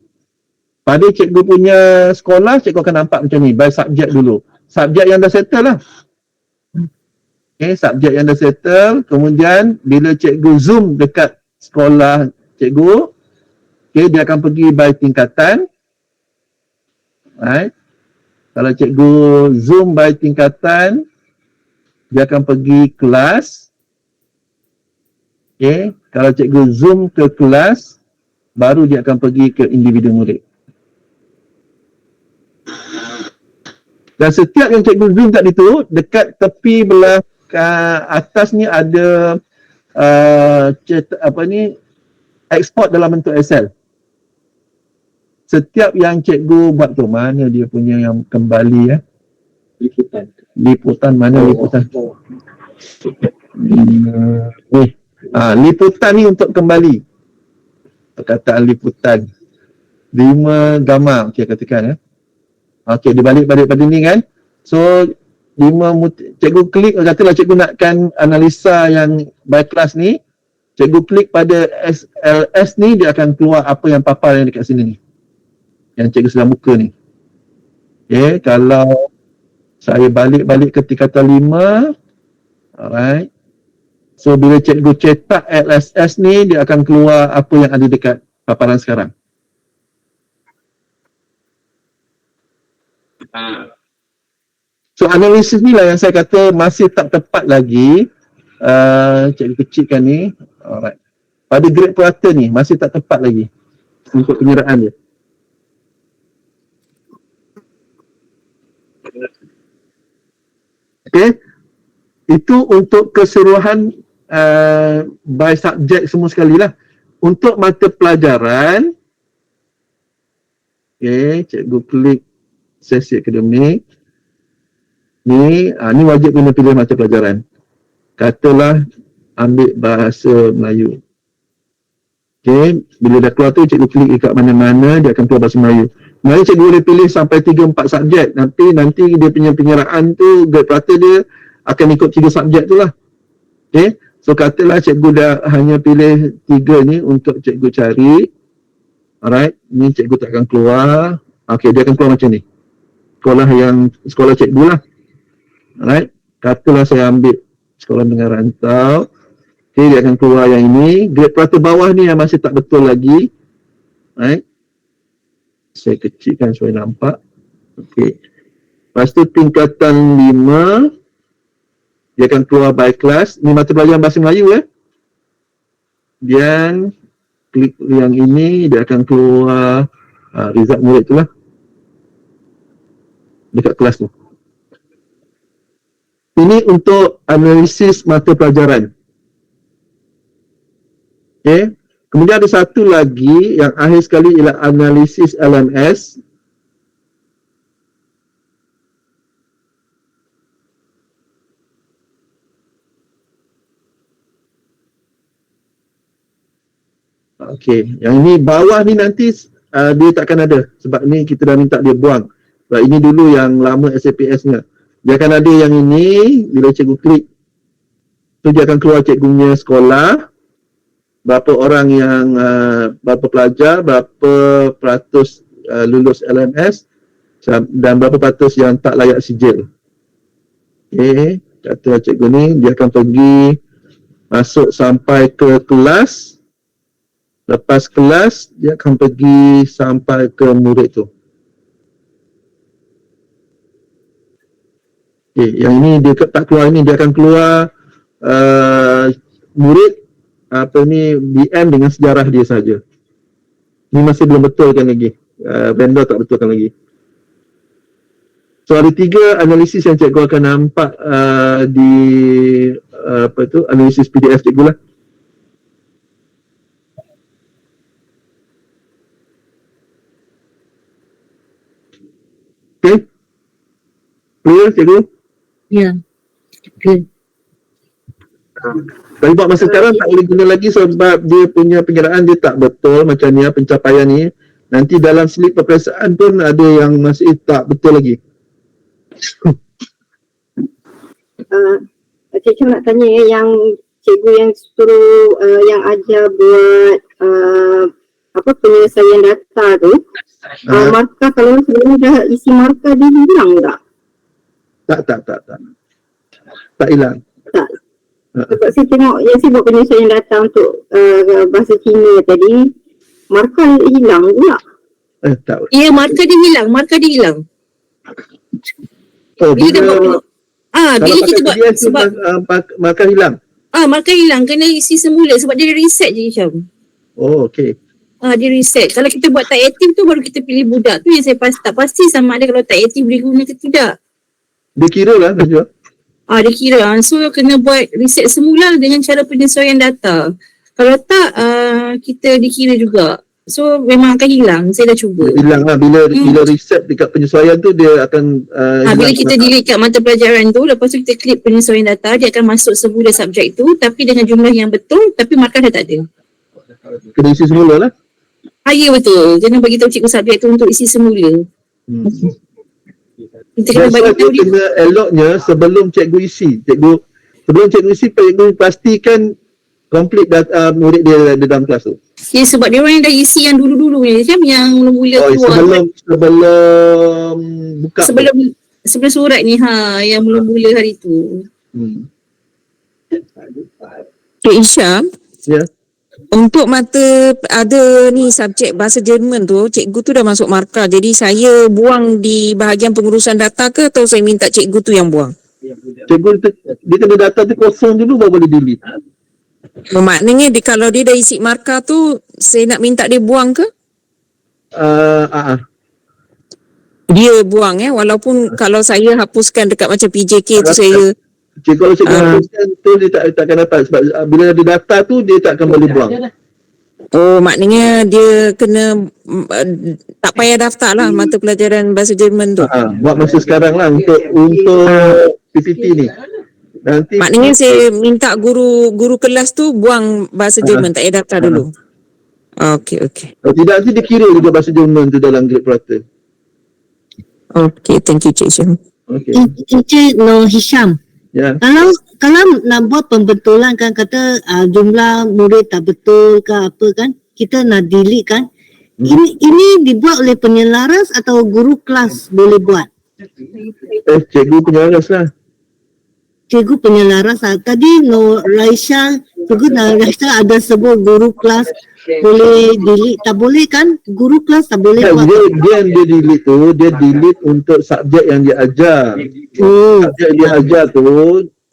Pada cikgu punya sekolah, cikgu akan nampak macam ni. By subjek dulu. Subjek yang dah settle lah. Okay, subjek yang dah settle. Kemudian, bila cikgu zoom dekat sekolah cikgu, okay, dia akan pergi by tingkatan. Right. Kalau cikgu zoom by tingkatan, dia akan pergi kelas. Okay. Kalau cikgu zoom ke kelas, baru dia akan pergi ke individu murid. Dan setiap yang cikgu zoom tadi tu, dekat tepi belah atas ni ada export dalam bentuk Excel. Setiap yang cikgu buat tu, mana dia punya yang kembali liputan mana liputan? Liputan ni untuk kembali. Perkataan liputan 5 gambar. Okey, katakan okey, dia balik pada ni kan. So 5 cikgu klik, katalah cikgu nakkan analisa yang by class ni, cikgu klik pada SLS ni, dia akan keluar apa yang papar yang dekat sini ni, yang cikgu sedang buka ni. Okay, kalau saya balik ke tingkatan 5, alright, so bila cikgu cetak LSS ni, dia akan keluar apa yang ada dekat paparan sekarang. So analisis ni lah yang saya kata masih tak tepat lagi. Cikgu kecilkan ni, alright, pada grade purata ni masih tak tepat lagi untuk penyeraan dia. Okay, itu untuk keseluruhan by subjek semua sekali lah. Untuk mata pelajaran, okay, cikgu klik sesi akademik. Ni wajib kena pilih mata pelajaran. Katalah ambil bahasa Melayu. Okay, bila dah keluar tu cikgu klik dekat mana-mana, dia akan keluar bahasa Melayu. Melayu cikgu boleh pilih sampai 3-4 subjek. Nanti dia punya penyeraan tu, grade purata dia akan ikut 3 subjek tu lah. Okay, so katalah cikgu dah hanya pilih 3 ni untuk cikgu cari. Alright, ni cikgu tak akan keluar. Okay, dia akan keluar macam ni. Sekolah cikgu lah. Alright, katalah saya ambil sekolah menengah rantau. Okay, dia akan keluar yang ini. Grade purata bawah ni yang masih tak betul lagi. Alright, saya kecilkan supaya nampak. Okay, lepas tu tingkatan 5, dia akan keluar by class. Ni mata pelajaran bahasa Melayu Dan klik yang ini, dia akan keluar result murid tu lah dekat kelas tu. Ini untuk analisis mata pelajaran. Okay. Kemudian ada satu lagi yang akhir sekali ialah analisis LMS. Okay, yang ini bawah ni nanti dia takkan ada sebab ni kita dah minta dia buang. Sebab ini dulu yang lama SAPS-nya. Dia akan ada yang ini, bila cikgu klik tu dia akan keluar cikgu punya sekolah. berapa orang yang berapa pelajar, berapa peratus lulus LMS dan berapa peratus yang tak layak sijil. Okey, kata cikgu ni dia akan pergi masuk sampai ke kelas. Lepas kelas dia akan pergi sampai ke murid tu. Okey, yang ini dia tak keluar, ini dia akan keluar murid BM dengan sejarah dia saja. Ini masih belum betulkan lagi. Vendor tak betulkan lagi. So ada 3 analisis yang cikgu akan nampak di analisis PDF cikgu lah. Okay. Clear cikgu? Ya. Okay. Tapi buat masa sekarang tak boleh guna lagi sebab dia punya pengiraan dia tak betul macam ni pencapaian ni. Nanti dalam slip peperiksaan pun ada yang masih tak betul lagi. Cikgu nak tanya yang cikgu yang suruh yang ajar buat penyelesaian data tu, markah kalau sebelum dah isi markah dia hilang tak? Tak hilang. Tak. Sebab saya tengok yang saya buat penyelesaian data untuk bahasa Cina tadi, markah hilang pula. Tak. Ya, markah dia hilang. Oh, bila kita buat sebab markah hilang. Markah hilang kena isi semula sebab dia reset je macam. Oh, okey. Dia reset. Kalau kita buat tak aktif tu baru kita pilih budak tu yang saya tak pasti sama ada kalau tak aktif boleh guna ke tidak. Dia kira lah Najwa. Dia kira. So kena buat reset semula dengan cara penyesuaian data. Kalau tak kita dikira juga. So memang akan hilang. Saya dah cuba. Hilang lah. Bila reset dekat penyesuaian tu dia akan bila kita delete kat mata pelajaran tu, lepas tu kita klik penyesuaian data, dia akan masuk semula subjek tu tapi dengan jumlah yang betul tapi markah dah tak ada. Kena isi semula lah. Ya betul. Jangan bagi tahu cikgu subjek tu untuk isi semula. Kita kena bagi tahu dia. Kena eloknya sebelum cikgu isi. Sebelum cikgu isi, cikgu pastikan complete data murid dia dalam kelas tu. Ya sebab dia orang yang dah isi yang dulu-dulu ni macam yang mula-mula keluar. Sebelum buka. Sebelum surat ni yang mula-mula hari tu. Cik Isyam. Ya. Untuk mata ada ni subjek bahasa Jerman tu, cikgu tu dah masuk markah. Jadi saya buang di bahagian pengurusan data ke atau saya minta cikgu tu yang buang? Cikgu dia kena data tu kosong dulu baru boleh delete. Maknanya kalau dia dah isi markah tu, saya nak minta dia buang ke? Dia buang walaupun kalau saya hapuskan dekat macam PJK tu saya kalau cikgu hapuskan tu dia tak akan dapat sebab bila ada data tu dia tak akan boleh buang. Oh, maknanya dia kena tak payah daftar lah mata pelajaran bahasa Jerman tu. Buat masa sekarang lah untuk PPT ni. Nanti maknanya saya minta guru kelas tu buang bahasa Jerman, tak payah daftar dulu. Okey. Kalau tidak nanti dia kira juga bahasa Jerman tu dalam grade purata. Okey, thank you Cik Syam. Okey. Encik Nur Hisham. Ya. Kalau nak buat pembetulan kan kata jumlah murid tak betul ke apa kan, kita nak delete kan. Ini dibuat oleh penyelaras atau guru kelas boleh buat? Cikgu penyelaras lah. Cikgu penyelaras lah. Tadi Cikgu Raisha ada sebut guru kelas boleh delete. Tak boleh kan? Guru kelas tak boleh buat. Dia delete tu, dia delete untuk subjek yang dia ajar. Subjek dia ajar tu,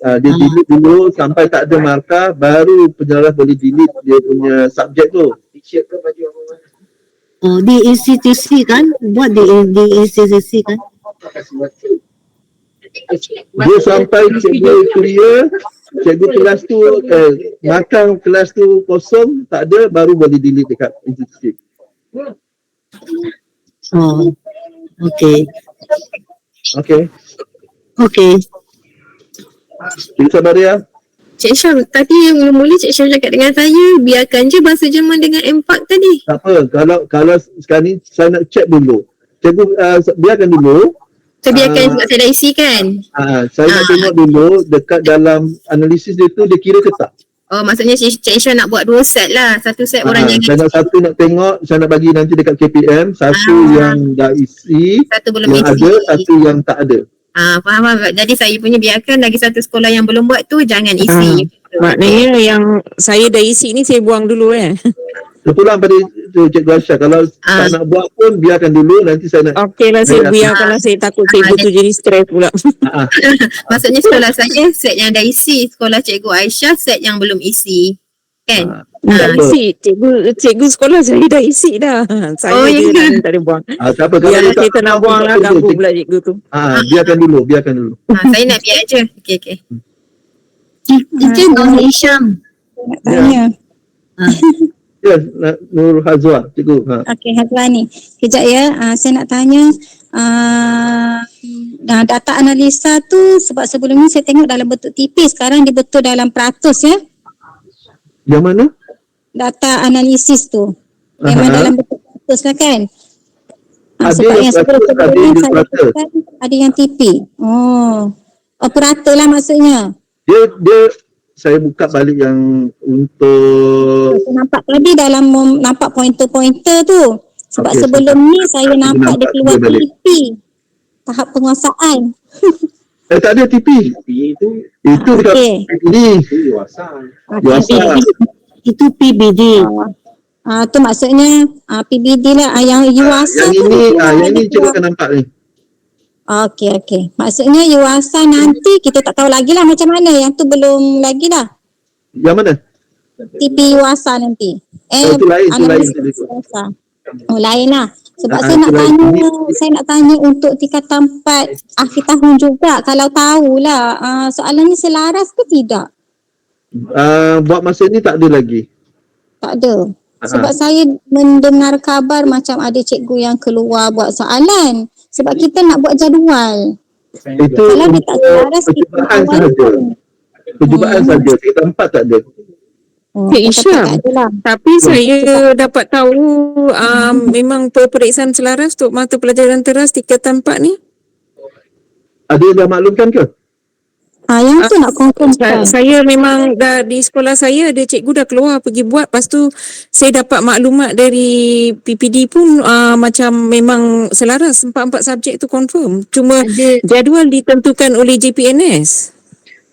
dia delete dulu sampai tak ada markah, baru penyelaras boleh delete dia punya subjek tu. Di institusi kan? Buat di institusi kan? Dia sampai cikgu clear, cikgu kelas tu makan kelas tu kosong, tak ada, baru boleh delete dekat institusi. Okey. Cikgu Sabaria. Cik Syam, tadi mula-mula Cik Syam cakap dengan saya, biarkan je bahasa Jerman dengan M4 tadi. Tak apa, kalau sekarang ni saya nak check dulu. Cikgu biarkan dulu. Saya biarkan sebab saya dah isi kan. Saya nak tengok dulu dekat dalam analisis dia tu dia kira ke tak. Oh, maksudnya Cik Isha nak buat 2 set lah. Satu set orang yang Saya nak satu nak tengok, saya nak bagi nanti dekat KPM, satu yang dah isi, satu belum yang isi. ada, satu yang tak ada. Faham. Jadi saya punya biarkan lagi satu sekolah yang belum buat tu jangan isi. Maknanya yang saya dah isi ni saya buang dulu Terpulang pada Cikgu Aisyah, kalau tak nak buat pun biarkan dulu, nanti saya nak. Okey lah, saya biarkan lah, saya takut cikgu tu jadi stres pula. Maksudnya sekolah saya set yang dah isi, sekolah Cikgu Aisyah set yang belum isi. Kan? Dah isi, cikgu sekolah saya dah isi dah. Saya je yang tak ada buang. Tak apa, Biarlah kita nak buang lah, ganggu pula cikgu tu. Biarkan dulu. Saya nak biar je. Okey. Encik Nur Hisham. Nak tanya. Ya, Nur Hazwa, cikgu. Okey, Hazwa ni. Kejap ya, saya nak tanya data analisa tu sebab sebelum ni saya tengok dalam bentuk TP, sekarang dia betul dalam peratus ya. Yang mana? Data analisis tu. Memang dalam bentuk peratus lah kan? Ada yang peratus, ada yang TP. Peratus lah maksudnya. Dia saya buka balik yang untuk Nampak tadi dalam nampak pointer-pointer tu. Sebab sebelum ni saya nampak dia keluar TP. Tahap penguasaan. Tak ada TP. Itu dekat ini. Yuasa. Itu PBD. Tu maksudnya PBD lah yang Yuasa yang tu. Yang ini cikgu akan nampak ni. Okey. Maksudnya Yuasa nanti kita tak tahu lagi lah macam mana. Yang tu belum lagi lah. Yang mana? TP Yuasa nanti. Itu lain. Yuasa. Lain lah. Sebab saya nak tanya untuk tingkatan 4 akhir tahun juga. Kalau tahulah soalannya selaras ke tidak? Buat masa ni tak ada lagi. Tak ada. Sebab saya mendengar kabar macam ada cikgu yang keluar buat soalan. Sebab kita nak buat jadual. Itu kalau dia tak selaras, percubaan sahaja. Percubaan sahaja. Tingkatan 4 tak ada. Cik Isha, tapi saya dapat tahu memang peperiksaan selaras untuk mata pelajaran teras tingkatan 4 ni. Ada yang dah maklumkan ke? Yang tu nak confirm. Saya memang dah di sekolah saya ada cikgu dah keluar pergi buat, lepas tu saya dapat maklumat dari PPD pun macam memang selaras 4 subjek tu confirm. Cuma jadual ditentukan oleh JPNS.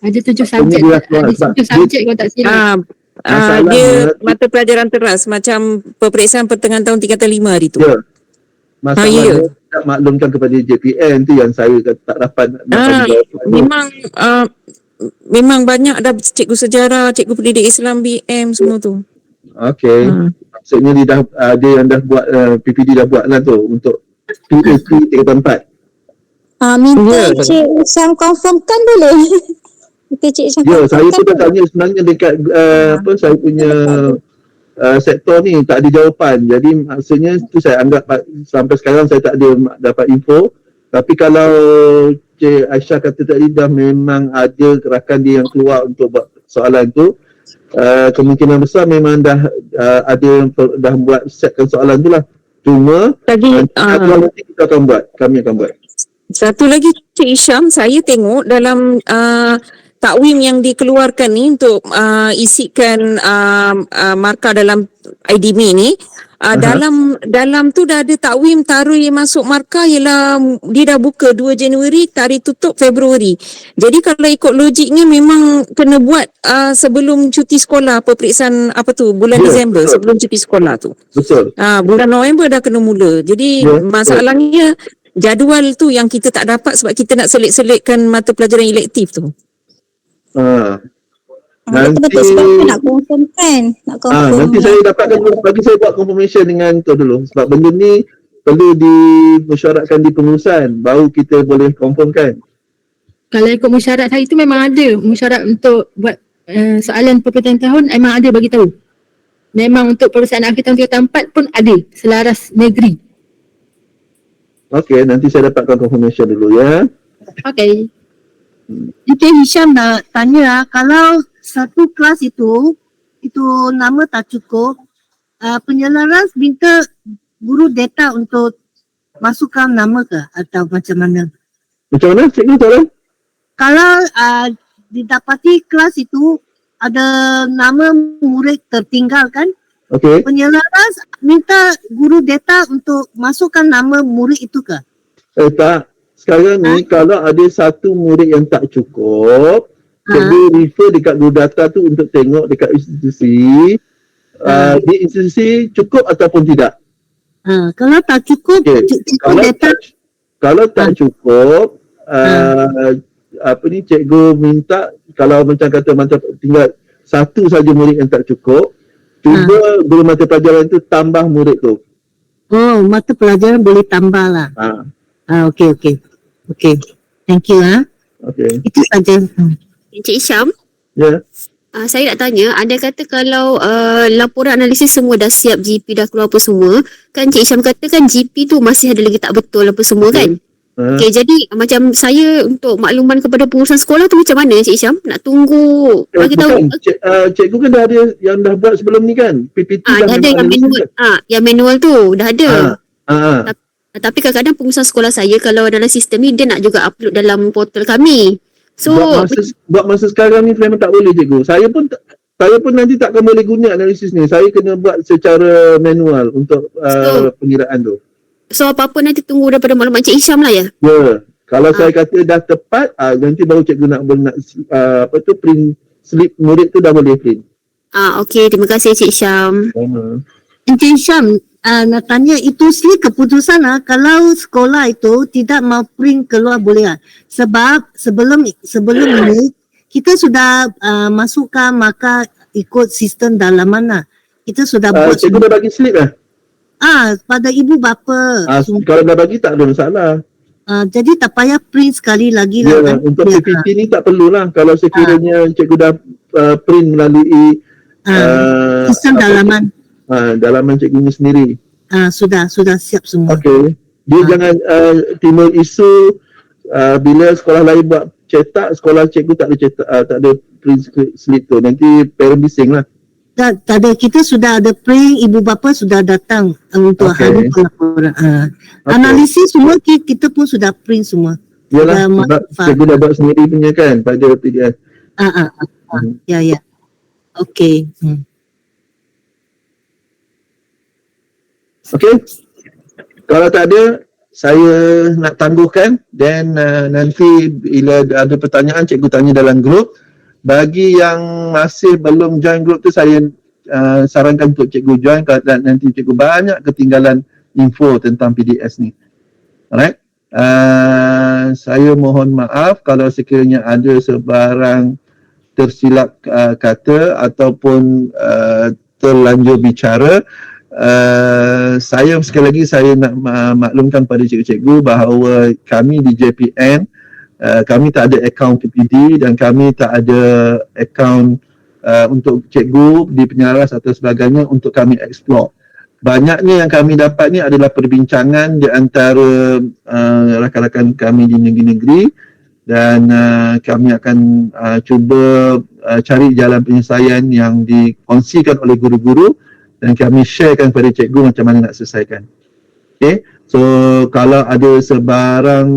Ada 7 subjek. Ada 7 subjek kalau tak silap. Dia mata pelajaran teras macam peperiksaan pertengahan tahun tingkatan 5 hari tu. Ya. Masalahnya tak maklumkan kepada JPN tu yang saya tak dapat memang banyak dah cikgu sejarah, cikgu pendidik Islam BM semua tu. Okey. Maksudnya dia dah ada yang dah buat PPD dah buat lah tu untuk PAP tingkatan 4. Minta Cik Isyam confirmkan boleh. Minta Cik Isyam confirmkan. Saya pun dah tanya sebenarnya dekat saya punya sektor ni tak ada jawapan. Jadi maksudnya tu saya anggap sampai sekarang saya tak ada dapat info. Tapi kalau Cik Aisyah kata tadi dah memang ada gerakan dia yang keluar untuk buat soalan tu, kemungkinan besar memang dah ada dah buat setkan soalan tu lah. Cuma nanti kita akan buat, kami akan buat. Satu lagi Cik Isyam, saya tengok dalam takwim yang dikeluarkan ni untuk isikan markah dalam IDMI ni, dalam tu dah ada takwim tarikh masuk markah ialah dia dah buka 2 Januari, tarikh tutup Februari. Jadi kalau ikut logiknya memang kena buat sebelum cuti sekolah, peperiksaan bulan Disember, sebelum cuti sekolah tu. Betul. Bulan November dah kena mula. Jadi masalahnya jadual tu yang kita tak dapat sebab kita nak selit-selitkan mata pelajaran elektif tu. Nanti nak confirmkan. Nanti saya dapatkan, bagi saya buat confirmation dengan tu dulu sebab benda ni perlu dimesyuaratkan di pengurusan baru kita boleh confirmkan. Kalau ikut mesyuarat hari tu memang ada mesyuarat untuk buat soalan pertengahan tahun, memang ada bagi tahu. Memang untuk peperiksaan akhir tahun tingkatan 4 pun ada selaras negeri. Okey, nanti saya dapatkan confirmation dulu ya. Okey. Encik Hisham nak tanya, kalau satu kelas itu nama tak cukup, penyelaras minta guru data untuk masukkan nama ke atau macam mana? Macam mana cikgu tolong? Kalau didapati kelas itu ada nama murid tertinggal kan? Okey. Penyelaras minta guru data untuk masukkan nama murid itu ke? Tak. Sekarang ni kalau ada satu murid yang tak cukup, cikgu refer dekat guru data tu untuk tengok dekat institusi di institusi cukup ataupun tidak. Kalau tak cukup, Kalau tak cukup, cikgu minta kalau macam kata tinggal satu saja murid yang tak cukup, cuba guru mata pelajaran tu tambah murid tu. Oh, mata pelajaran boleh tambah lah. Okey. Thank you Okey. Itu saja. Encik Isyam, Ya. saya nak tanya, anda kata kalau laporan analisis semua dah siap, GP dah keluar apa semua, kan Encik Isyam kata kan GP tu masih ada lagi tak betul apa semua kan? Okey, jadi macam saya untuk makluman kepada pengurusan sekolah tu macam mana Encik Isyam? Nak tunggu bagi tahu? Cikgu kan dah ada yang dah buat sebelum ni kan? PPT dah ada yang manual. Yang manual tu dah ada. Tapi kadang-kadang pengurusan sekolah saya kalau dalam sistem ni dia nak juga upload dalam portal kami. So buat masa sekarang ni memang tak boleh cikgu. Saya pun nanti takkan boleh guna analisis ni. Saya kena buat secara manual untuk pengiraan tu. So apa-apa nanti tunggu daripada maklumat Encik Isyam lah ya? Ya. Kalau saya kata dah tepat, nanti baru cikgu nak print slip murid tu dah boleh print. Okey, terima kasih Encik Isyam. Encik Isyam, nak tanya itu slip keputusan kalau sekolah itu tidak mau print keluar boleh sebab sebelum ini kita sudah masukkan maka ikut sistem dalaman kita sudah buat. Cikgu dah bagi slip pada ibu bapa. Kalau dah bagi tak ada masalah. Jadi tak payah print sekali lagi lah kan. Untuk PPT ni tak perlulah kalau sekiranya cikgu dah print melalui sistem dalaman. Dalaman cikgunya sendiri. Sudah siap semua. Okey. Dia jangan timbul isu bila sekolah lain buat cetak, sekolah cikgu tak ada cetak, tak ada print slip tu. Nanti parent bising lah. Tak ada, kita sudah ada print, ibu bapa sudah datang untuk hari pelaporan. Analisis semua kita pun sudah print semua. Yalah, sebab cikgu dah buat sendiri punya kan pada PDF. Ya. Okey. Okey. Kalau tak ada, saya nak tangguhkan dan nanti bila ada pertanyaan cikgu tanya dalam grup. Bagi yang masih belum join grup tu, saya sarankan untuk cikgu join dan nanti cikgu banyak ketinggalan info tentang PDS ni. Alright. Saya mohon maaf kalau sekiranya ada sebarang tersilap kata ataupun terlanjur bicara. Saya sekali lagi saya nak maklumkan pada cikgu-cikgu bahawa kami di JPN kami tak ada akaun PPD dan kami tak ada akaun untuk cikgu di penyelaras atau sebagainya untuk kami explore. Banyaknya yang kami dapat ni adalah perbincangan di antara rakan-rakan kami di negeri-negeri dan kami akan cuba cari jalan penyelesaian yang dikongsikan oleh guru-guru dan kami sharekan kepada cikgu macam mana nak selesaikan. Okay. So kalau ada sebarang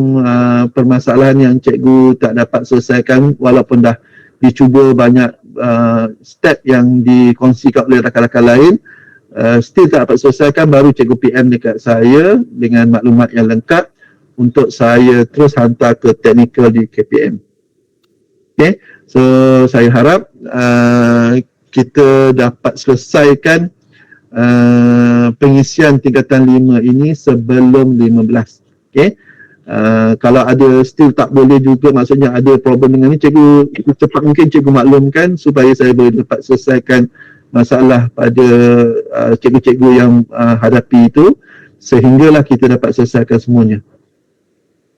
permasalahan yang cikgu tak dapat selesaikan walaupun dah dicuba banyak step yang dikongsikan oleh rakan-rakan lain, still tak dapat selesaikan, baru cikgu PM dekat saya dengan maklumat yang lengkap untuk saya terus hantar ke technical di KPM. Okay. So saya harap kita dapat selesaikan pengisian tingkatan 5 ini sebelum 15. Okay. Kalau ada still tak boleh juga, maksudnya ada problem dengan ni, cikgu cepat mungkin cikgu maklumkan supaya saya boleh dapat selesaikan masalah pada cikgu-cikgu yang hadapi itu sehinggalah kita dapat selesaikan semuanya.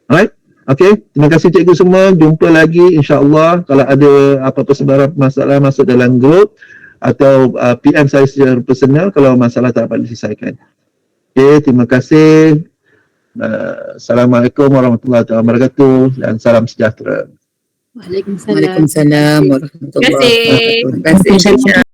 Alright. Okay, terima kasih cikgu semua. Jumpa lagi insya-Allah. Kalau ada apa-apa sebarang masalah masuk dalam grup atau PM saya secara personal kalau masalah tak dapat diselesaikan. Okay, terima kasih. Assalamualaikum warahmatullahi wabarakatuh dan salam sejahtera. Waalaikumsalam. Waalaikumsalam warahmatullahi wabarakatuh. Terima kasih. Terima kasih.